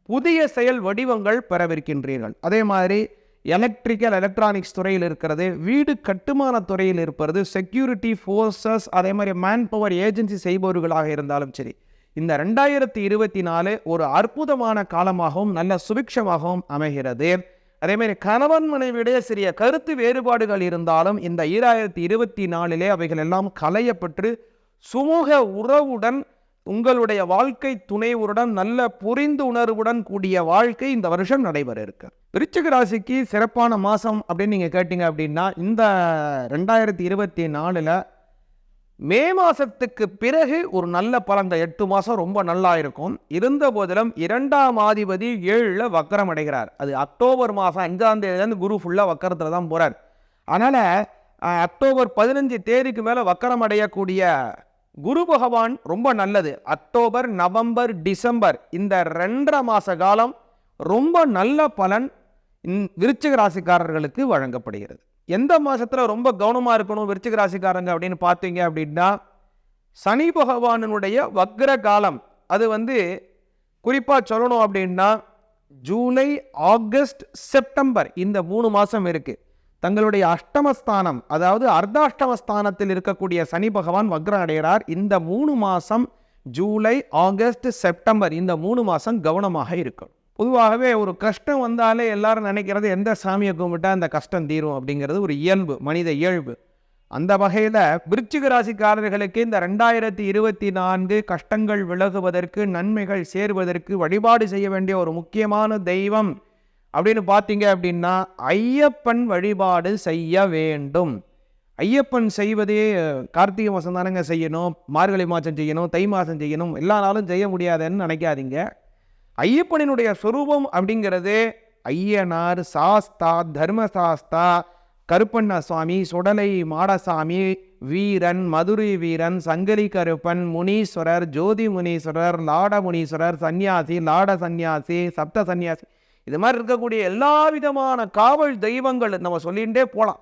புதிய செயல் வடிவங்கள் பெறவிருக்கின்றீர்கள். அதே மாதிரி எலக்ட்ரிக்கல் எலக்ட்ரானிக்ஸ் துறையில் இருக்கிறது, வீடு கட்டுமான துறையில் இருப்பது, செக்யூரிட்டி ஃபோர்ஸஸ், அதே மாதிரி மேன் பவர் ஏஜென்சி செய்பவர்களாக இருந்தாலும் சரி, இந்த 2024 ஒரு அற்புதமான காலமாகவும் நல்ல சுபிக்ஷமாகவும் அமைகிறது. அதே மாதிரி கணவன் மனைவியுடைய சிறிய கருத்து வேறுபாடுகள் இருந்தாலும் இந்த 2024 அவைகள் எல்லாம் களையப்பட்டு சுமூக உறவுடன் உங்களுடைய வாழ்க்கை துணைவுடன் நல்ல புரிந்து உணர்வுடன் கூடிய வாழ்க்கை இந்த வருஷம் நடைபெற இருக்கு. விருச்சிக ராசிக்கு சிறப்பான மாதம் அப்படின்னு நீங்கள் கேட்டீங்க அப்படின்னா இந்த 2024 மே மாதத்துக்கு பிறகு ஒரு நல்ல பலன். இந்த 8 மாதம் ரொம்ப நல்லா இருக்கும். இருந்த போதிலும் 2ஆம் அதிபதி 7ல் வக்கரம் அடைகிறார். அது அக்டோபர் மாதம் 5ஆம் தேதியிலேருந்து குரு ஃபுல்லாக வக்கரத்தில் தான் போகிறார். அதனால் அக்டோபர் 15 தேதிக்கு மேலே வக்கரம் அடையக்கூடிய குரு பகவான் ரொம்ப நல்லது. அக்டோபர், நவம்பர், டிசம்பர் இந்த 2.5 மாத காலம் ரொம்ப நல்ல பலன் விருச்சிக ராசிக்காரர்களுக்கு வழங்கப்படுகிறது. எந்த மாதத்தில் ரொம்ப கவனமாக இருக்கணும் விருச்சிக ராசிக்காரங்க அப்படின்னு பார்த்தீங்க அப்படின்னா சனி பகவானுடைய வக்ர காலம். அது குறிப்பாக சொல்லணும் அப்படின்னா ஜூலை, ஆகஸ்ட், செப்டம்பர் இந்த 3 மாதம் இருக்குது. தங்களுடைய அஷ்டமஸ்தானம் அதாவது அர்த்தாஷ்டமஸ்தானத்தில் இருக்கக்கூடிய சனி பகவான் வக்ரம் அடைகிறார். இந்த 3 மாதம் ஜூலை, ஆகஸ்ட், செப்டம்பர் இந்த 3 மாதம் கவனமாக இருக்கும். பொதுவாகவே ஒரு கஷ்டம் வந்தாலே எல்லாரும் நினைக்கிறது எந்த சாமியை கும்பிட்டா அந்த கஷ்டம் தீரும் அப்படிங்கிறது ஒரு இயல்பு, மனித இயல்பு. அந்த வகையில் விருச்சிக ராசிக்காரர்களுக்கு இந்த 2024 கஷ்டங்கள் விலகுவதற்கு, நன்மைகள் சேருவதற்கு வழிபாடு செய்ய வேண்டிய ஒரு முக்கியமான தெய்வம் அப்படின்னு பார்த்தீங்க அப்படின்னா ஐயப்பன் வழிபாடு செய்ய வேண்டும். ஐயப்பன் செய்வதே கார்த்திகை மாதம் தானங்க செய்யணும், மார்கழி மாதம் செய்யணும், தை மாதம் செய்யணும், எல்லா நாளும் செய்ய முடியாதுன்னு நினைக்காதீங்க. ஐயப்பனினுடைய சொரூபம் அப்படிங்கிறது ஐயனார், சாஸ்தா, தர்மசாஸ்தா, கருப்பண்ண சுவாமி, சுடலை மாடசாமி, வீரன், மதுரை வீரன், சங்கரி கருப்பன், முனீஸ்வரர், ஜோதி முனீஸ்வரர், லாட முனீஸ்வரர், சன்னியாசி, லாட சன்னியாசி, சப்த சன்னியாசி, இது மாதிரி இருக்கக்கூடிய எல்லா விதமான காவல் தெய்வங்கள் நம்ம சொல்லிகிட்டே போகலாம்.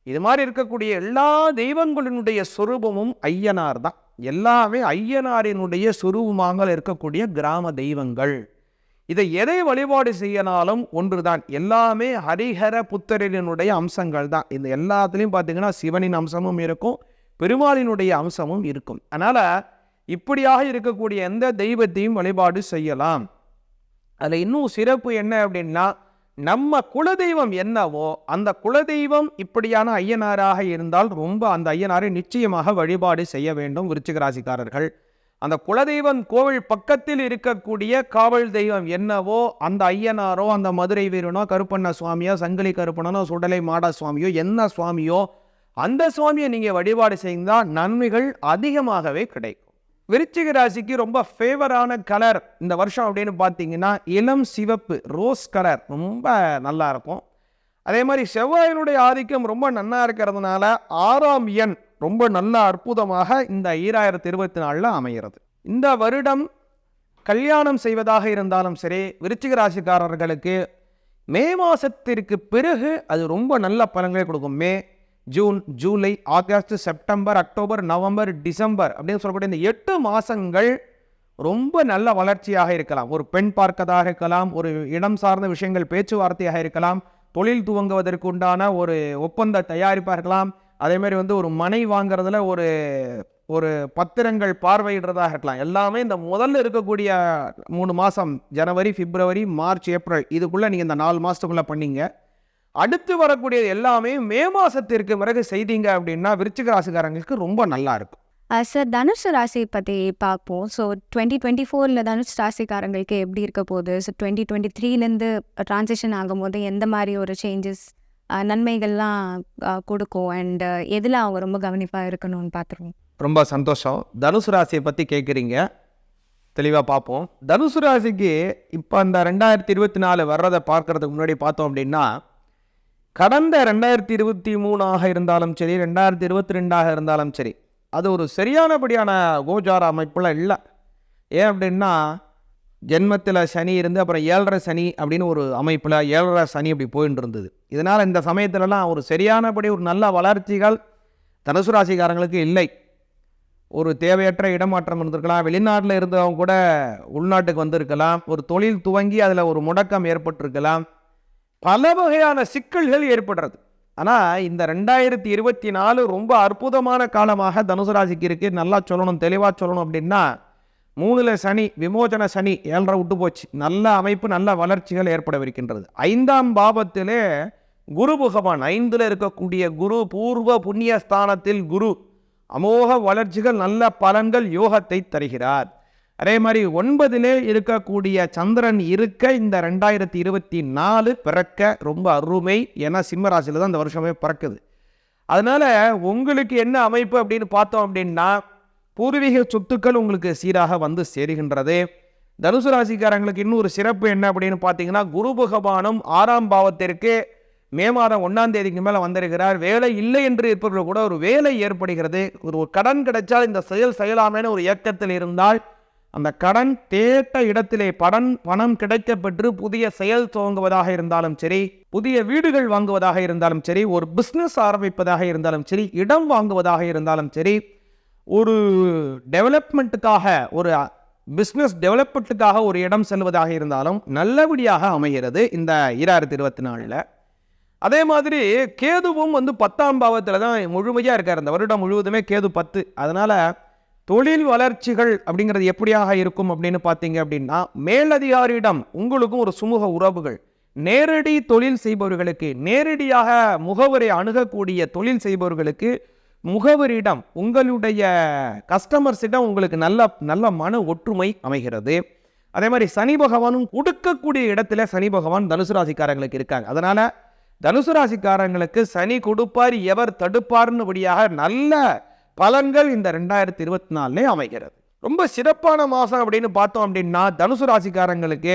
இது மாதிரி இருக்கக்கூடிய எல்லா தெய்வங்களினுடைய சொரூபமும் ஐயனார் தான். எல்லாமே ஐயனாரினுடைய சொரூபமாக இருக்கக்கூடிய கிராம தெய்வங்கள். இதை எதை வழிபாடு செய்யனாலும் ஒன்றுதான், எல்லாமே ஹரிஹர புத்தரினுடைய அம்சங்கள் தான். இந்த எல்லாத்துலேயும் பார்த்தீங்கன்னா சிவனின் அம்சமும் இருக்கும், பெருமாளினுடைய அம்சமும் இருக்கும். அதனால் இப்படியாக இருக்கக்கூடிய எந்த தெய்வத்தையும் வழிபாடு செய்யலாம். அதில் இன்னும் சிறப்பு என்ன அப்படின்னா நம்ம குலதெய்வம் என்னவோ அந்த குலதெய்வம் இப்படியான ஐயனாராக இருந்தால் ரொம்ப அந்த ஐயனாரை நிச்சயமாக வழிபாடு செய்ய வேண்டும் விருச்சிக ராசிக்காரர்கள். அந்த குலதெய்வம் கோவில் பக்கத்தில் இருக்கக்கூடிய காவல் தெய்வம் என்னவோ அந்த ஐயனாரோ, அந்த மதுரை வீரனோ, கருப்பண்ண சுவாமியோ, சங்கிலி கருப்பண்ணனோ, சுடலை மாடா சுவாமியோ, என்ன சுவாமியோ அந்த சுவாமியை நீங்கள் வழிபாடு செய்தால் நன்மைகள் அதிகமாகவே கிடைக்கும். விருச்சிக ராசிக்கு ரொம்ப ஃபேவரான கலர் இந்த வருஷம் அப்படின்னு பார்த்தீங்கன்னா இளம் சிவப்பு, ரோஸ் கலர் ரொம்ப நல்லா இருக்கும். அதே மாதிரி செவ்வாயினுடைய ஆதிக்கம் ரொம்ப நல்லா இருக்கிறதுனால 6ஆம் எண் ரொம்ப நல்ல அற்புதமாக இந்த 2024 அமைகிறது. இந்த வருடம் கல்யாணம் செய்வதாக இருந்தாலும் சரி விருச்சிக ராசிக்காரர்களுக்கு மே மாதத்திற்கு பிறகு அது ரொம்ப நல்ல பலன்களை கொடுக்கும். May, June, July, August, September, October, November, December அப்படின்னு சொல்லக்கூடிய இந்த 8 மாதங்கள் ரொம்ப நல்ல வளர்ச்சியாக இருக்கலாம். ஒரு பெண் பார்க்கதாக இருக்கலாம், ஒரு இடம் சார்ந்த விஷயங்கள் பேச்சுவார்த்தையாக இருக்கலாம், தொழில் துவங்குவதற்கு உண்டான ஒரு ஒப்பந்த தயாரிப்பாக இருக்கலாம். அதேமாதிரி ஒரு மனை வாங்குறதுல ஒரு பத்திரங்கள் பார்வையிடுறதாக இருக்கலாம். எல்லாமே இந்த முதல்ல இருக்கக்கூடிய 3 மாதம் ஜனவரி, பிப்ரவரி, மார்ச், ஏப்ரல் இதுக்குள்ளே நீங்கள் இந்த 4 மாதத்துக்குள்ளே பண்ணீங்க. அடுத்து வரக்கூடியது எல்லாமே மே மாதத்திற்கு பிறகு செய்தீங்க அப்படின்னா விருச்சிக ராசிக்காரங்களுக்கு ரொம்ப நல்லா இருக்கும். சார் தனுஷ் ராசி பற்றி பார்ப்போம். ஸோ 2024 தனுஷ் ராசிக்காரங்களுக்கு எப்படி இருக்க போகுது? ஸோ 2023லேருந்து ட்ரான்சிஷன் ஆகும்போது எந்த மாதிரி ஒரு சேஞ்சஸ் நன்மைகள்லாம் கொடுக்கும் அண்ட் எதில் அவங்க ரொம்ப கவனிப்பாக இருக்கணும்னு பார்த்துருவோம். ரொம்ப சந்தோஷம். தனுசு ராசியை பற்றி கேட்குறீங்க, தெளிவாக பார்ப்போம். தனுசு ராசிக்கு இப்போ அந்த 2024 வர்றதை பார்க்கறதுக்கு முன்னாடி பார்த்தோம் அப்படின்னா, கடந்த 2023 இருந்தாலும் சரி, 2022 இருந்தாலும் சரி, அது ஒரு சரியானபடியான கோச்சார அமைப்புலாம் இல்லை. ஏன் அப்படின்னா, ஜென்மத்தில் சனி இருந்து அப்புறம் 7.5 சனி அப்படின்னு ஒரு அமைப்பில் 7.5 சனி அப்படி போயிட்டு இருந்தது. இதனால் இந்த சமயத்துலலாம் ஒரு சரியானபடி ஒரு நல்ல வளர்ச்சிகள் தனுசு ராசிக்காரங்களுக்கு இல்லை. ஒரு தேவையற்ற இடமாற்றம் இருந்திருக்கலாம், வெளிநாட்டில் இருந்தவங்க கூட உள்நாட்டுக்கு வந்திருக்கலாம், ஒரு தொழில் துவங்கி அதில் ஒரு முடக்கம் ஏற்பட்டிருக்கலாம், பல வகையான சிக்கல்கள் ஏற்படுறது. ஆனால் இந்த 2024 ரொம்ப அற்புதமான காலமாக தனுசு ராசிக்கு இருக்குது. நல்லா சொல்லணும், தெளிவாக சொல்லணும் அப்படின்னா, 3ல் சனி, விமோசன சனி 7.5 விட்டு போச்சு. நல்ல அமைப்பு, நல்ல வளர்ச்சிகள் ஏற்படவிருக்கின்றது. 5ஆம் பாவத்திலே குரு பகவான், 5ல் இருக்கக்கூடிய குரு, பூர்வ புண்ணிய ஸ்தானத்தில் குரு, அமோக வளர்ச்சிகள், நல்ல பலன்கள், யோகத்தை தருகிறார். அதே மாதிரி 9லே இருக்கக்கூடிய சந்திரன் இருக்க இந்த 2024 பிறக்க ரொம்ப அருமை. ஏன்னா சிம்ம ராசியில் தான் இந்த வருஷமே பிறக்குது. அதனால் உங்களுக்கு என்ன அமைப்பு அப்படின்னு பார்த்தோம் அப்படின்னா, பூர்வீக சொத்துக்கள் உங்களுக்கு சீராக வந்து சேருகின்றது. தனுசு ராசிக்காரங்களுக்கு இன்னும் ஒரு சிறப்பு என்ன அப்படின்னு பார்த்தீங்கன்னா, குரு பகவானும் 6ஆம் பாவத்திற்கு மே மாதம் 1ஆம் தேதிக்கு மேலே வந்திருக்கிறார். வேலை இல்லை என்று இருப்பவர்கள் கூட ஒரு வேலை ஏற்படுகிறது. ஒரு கடன் கிடைச்சால் இந்த செயல் செய்யலாமேன்னு ஒரு இயக்கத்தில் இருந்தால் அந்த கடன் தேட்ட இடத்திலே பணம் கிடைக்கப்பெற்று புதிய செயல் துவங்குவதாக இருந்தாலும் சரி, புதிய வீடுகள் வாங்குவதாக இருந்தாலும் சரி, ஒரு பிஸ்னஸ் ஆரம்பிப்பதாக இருந்தாலும் சரி, இடம் வாங்குவதாக இருந்தாலும் சரி, ஒரு டெவலப்மெண்ட்டுக்காக, ஒரு பிஸ்னஸ் டெவலப்மெண்ட்டுக்காக ஒரு இடம் செல்வதாக இருந்தாலும் நல்லபடியாக அமைகிறது இந்த 2024. அதே மாதிரி கேதுவும் வந்து 10ஆம் பாவத்தில் தான் முழுமையாக இருக்கார். இந்த வருடம் முழுவதுமே கேது 10. அதனால் தொழில் வளர்ச்சிகள் அப்படிங்கிறது எப்படியாக இருக்கும் அப்படின்னு பார்த்தீங்க அப்படின்னா, மேலதிகாரியிடம் உங்களுக்கும் ஒரு சுமூக உறவுகள், நேரடி தொழில் செய்பவர்களுக்கு, நேரடியாக முகவரை அணுகக்கூடிய தொழில் செய்பவர்களுக்கு முகவரியிடம், உங்களுடைய கஸ்டமர்ஸிடம் உங்களுக்கு நல்ல மன ஒற்றுமை அமைகிறது. அதே மாதிரி சனி பகவானும் கொடுக்கக்கூடிய இடத்துல சனி பகவான் தனுசு ராசிக்காரங்களுக்கு இருக்காங்க. அதனால் தனுசு ராசிக்காரங்களுக்கு சனி கொடுப்பார், எவர் தடுப்பார்னு படியாக நல்ல பலன்கள் இந்த 2024 அமைகிறது. ரொம்ப சிறப்பான மாதம் அப்படின்னு பார்த்தோம் அப்படின்னா, தனுசு ராசிக்காரங்களுக்கு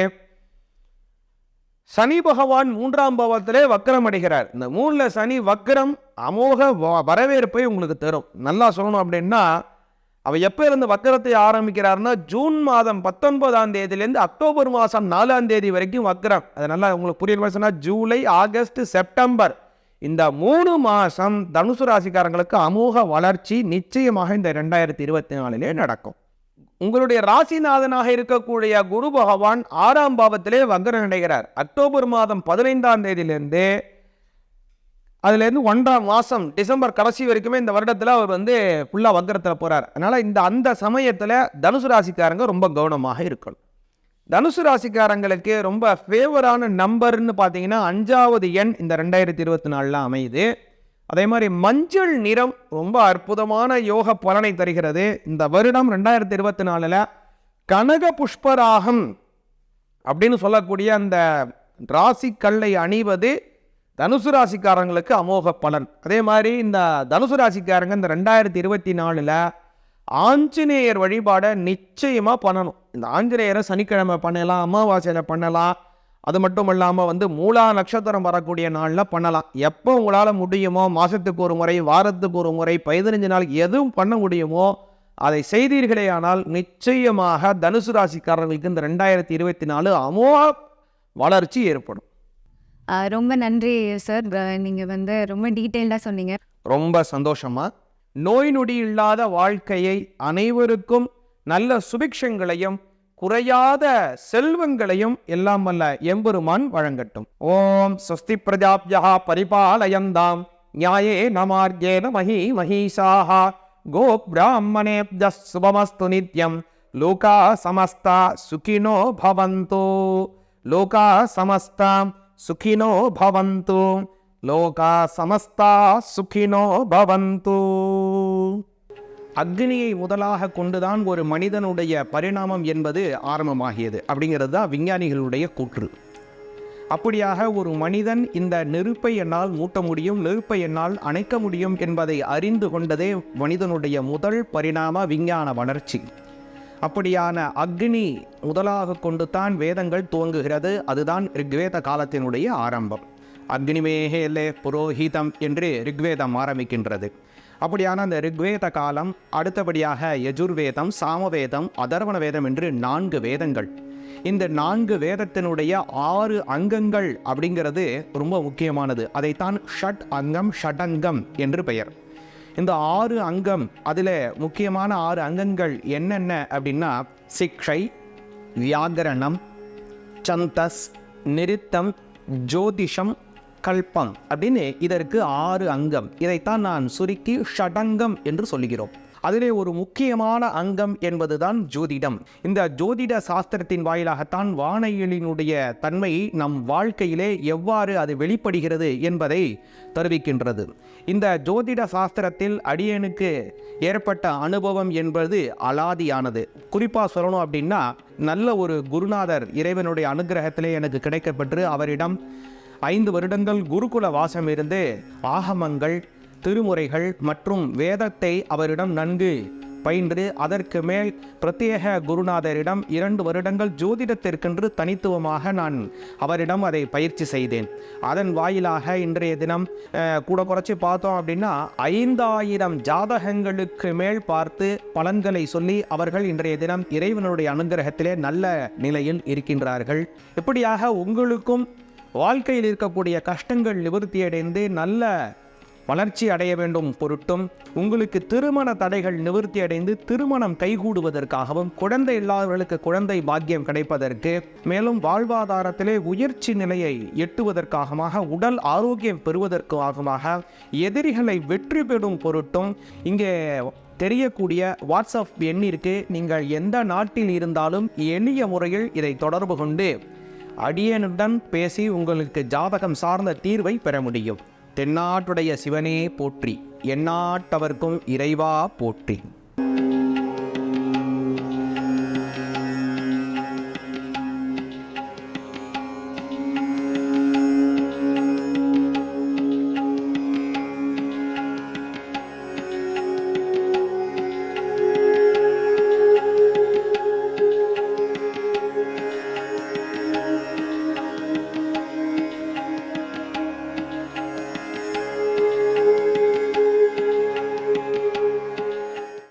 சனி பகவான் 3ஆம் பாவத்திலே வக்கரம் அடைகிறார். இந்த 3ல் சனி வக்கரம் அமோக வரவேற்பை உங்களுக்கு தரும். நல்லா சொல்லணும் அப்படின்னா, அவர் எப்போ இருந்து வக்கரத்தை ஆரம்பிக்கிறார்னா, ஜூன் மாதம் 19ஆம் தேதியிலேருந்து அக்டோபர் மாதம் 4ஆம் தேதி வரைக்கும் வக்கரம். அது நல்லா உங்களுக்கு புரியுற சொன்னால், ஜூலை, ஆகஸ்ட், செப்டம்பர் இந்த 3 மாதம் தனுசு ராசிக்காரங்களுக்கு அமோக வளர்ச்சி நிச்சயமாக இந்த 2024 நடக்கும். உங்களுடைய ராசிநாதனாக இருக்கக்கூடிய குரு பகவான் 6ஆம் பாவத்திலே வக்கரம் அடைகிறார். அக்டோபர் மாதம் 15ஆம் தேதியிலிருந்து அதுலேருந்து 1ஆம் மாதம் டிசம்பர் கடைசி வரைக்குமே இந்த வருடத்தில் அவர் வந்து ஃபுல்லாக வக்கரத்தில் போகிறார். அதனால் அந்த சமயத்தில் தனுசு ராசிக்காரங்க ரொம்ப கவனமாக இருக்கணும். தனுசு ராசிக்காரங்களுக்கு ரொம்ப ஃபேவரான நம்பர்னு பார்த்தீங்கன்னா 5வது எண் இந்த 2024 அமையுது. அதே மாதிரி மஞ்சள் நிறம் ரொம்ப அற்புதமான யோக பலனை தருகிறது. இந்த வருடம் 2024 கனக புஷ்பராகம் அப்படின்னு சொல்லக்கூடிய அந்த ராசி கல்லை அணிவது தனுசு ராசிக்காரங்களுக்கு அமோக பலன். அதே மாதிரி இந்த தனுசு ராசிக்காரங்க இந்த 2024 ஆஞ்சநேயர் வழிபாடை நிச்சயமாக பண்ணணும். இந்த ஆஞ்சநேயரை சனிக்கிழமை பண்ணலாம், அமாவாசையில் பண்ணலாம். அது மட்டும் இல்லாமல் வந்து மூலா நட்சத்திரம் வரக்கூடிய நாளில் பண்ணலாம். எப்போ உங்களால் முடியுமோ, மாதத்துக்கு ஒரு முறை, வாரத்துக்கு ஒரு முறை, 15 நாள் எதுவும் பண்ண முடியுமோ அதை செய்தீர்களே ஆனால் நிச்சயமாக தனுசு ராசிக்காரர்களுக்கு இந்த 2024 அமோக வளர்ச்சி ஏற்படும். ரொம்ப நன்றி சார். நீங்கள் வந்து ரொம்ப டீட்டெயில்டாக சொன்னீங்க. ரொம்ப சந்தோஷமா. நோய் நொடி இல்லாத வாழ்க்கையை, அனைவருக்கும் நல்ல சுபிக்ஷங்களையும் குறையாத செல்வங்களையும் எல்லாம் வல்ல எம்பெருமான் வழங்கட்டும். ஓம் ஸ்வஸ்தி பிரஜாப்யா பரிபாலயந்தாம் நியாயேன மார்கேன மஹீசாஹ கோ பிராமணேப்ய சுபமஸ்து நித்யம் லோகா சமஸ்தா சுகினோ பவந்து. லோகா சமஸ்தா சுகினோ பவந்து. லோகா சமஸ்தா சுகினோ பவந்து. அக்னியை முதலாக கொண்டுதான் ஒரு மனிதனுடைய பரிணாமம் என்பது ஆரம்பமாகியது அப்படிங்கிறது தான் விஞ்ஞானிகளுடைய கூற்று. அப்படியாக ஒரு மனிதன் இந்த நெருப்பை என்னால் மூட்ட முடியும், நெருப்பை என்னால் அணைக்க முடியும் என்பதை அறிந்து கொண்டதே மனிதனுடைய முதல் பரிணாம விஞ்ஞான வளர்ச்சி. அப்படியான அக்னி முதலாக கொண்டு தான் வேதங்கள் துவங்குகிறது. அதுதான் ரிக்வேத காலத்தினுடைய ஆரம்பம். அக்னிமேகேலே புரோஹிதம் என்று ரிக்வேதம் ஆரம்பிக்கின்றது. அப்படியான அந்த ரிக்வேத காலம், அடுத்தபடியாக யஜுர்வேதம், சாமவேதம், அதர்வண வேதம் என்று 4 வேதங்கள். இந்த 4 வேதத்தினுடைய 6 அங்கங்கள் அப்படிங்கிறது ரொம்ப முக்கியமானது. அதைத்தான் ஷட் அங்கம், ஷடங்கம் என்று பெயர். இந்த 6 அங்கம், அதில் முக்கியமான 6 அங்கங்கள் என்னென்ன அப்படின்னா சிக்ஷை, வியாகரணம், சந்தஸ், நிருத்தம், ஜோதிஷம், கல்பம் அப்படின்னு இதற்கு 6 அங்கம். இதைத்தான் நான் சுருக்கி ஷடங்கம் என்று சொல்கிறோம். அதிலே ஒரு முக்கியமான அங்கம் என்பதுதான் ஜோதிடம். இந்த ஜோதிட சாஸ்திரத்தின் வாயிலாகத்தான் வானியலினுடைய தன்மை நம் வாழ்க்கையிலே எவ்வாறு அது வெளிப்படுகிறது என்பதை தெரிவிக்கின்றது. இந்த ஜோதிட சாஸ்திரத்தில் அடியனுக்கு ஏற்பட்ட அனுபவம் என்பது அலாதியானது. குறிப்பாக சொல்லணும் அப்படின்னா, நல்ல ஒரு குருநாதர் இறைவனுடைய அனுகிரகத்திலே எனக்கு கிடைக்கப்பெற்று அவரிடம் 5 வருடங்கள் குருகுல வாசம் இருந்து ஆகமங்கள், திருமுறைகள் மற்றும் வேதத்தை அவரிடம் நன்கு பயின்று, அதற்கு மேல் பிரத்யேக குருநாதரிடம் 2 வருடங்கள் ஜோதிடத்திற்கென்று தனித்துவமாக நான் அவரிடம் அதை பயிற்சி செய்தேன். அதன் வாயிலாக இன்றைய தினம் கூட குறைச்சி பார்த்தோம் அப்படின்னா 5000 ஜாதகங்களுக்கு மேல் பார்த்து பலன்களை சொல்லி அவர்கள் இன்றைய தினம் இறைவனுடைய அனுகிரகத்திலே நல்ல நிலையில் இருக்கின்றார்கள். இப்படியாக உங்களுக்கும் வாழ்க்கையில் இருக்கக்கூடிய கஷ்டங்கள் நிவர்த்தியடைந்து நல்ல வளர்ச்சி அடைய வேண்டும் பொருட்டும், உங்களுக்கு திருமண தடைகள் நிவர்த்தி அடைந்து திருமணம் கைகூடுவதற்காகவும், குழந்தை இல்லாதவர்களுக்கு குழந்தை பாக்கியம் கிடைப்பதற்கு, மேலும் வாழ்வாதாரத்திலே உயர்ச்சி நிலையை எட்டுவதற்காக, உடல் ஆரோக்கியம் பெறுவதற்காக, எதிரிகளை வெற்றி பெறும் பொருட்டும் இங்கே தெரியக்கூடிய வாட்ஸ்அப் எண்ணிற்கு நீங்கள் எந்த நாட்டில் இருந்தாலும் எளிய முறையில் இதை தொடர்பு கொண்டு அடியனுடன் பேசி உங்களுக்கு ஜாதகம் சார்ந்த தீர்வை பெற முடியும். தென்னாட்டுடைய சிவனே போற்றி, எந்நாட்டவர்க்கும் இறைவா போற்றி.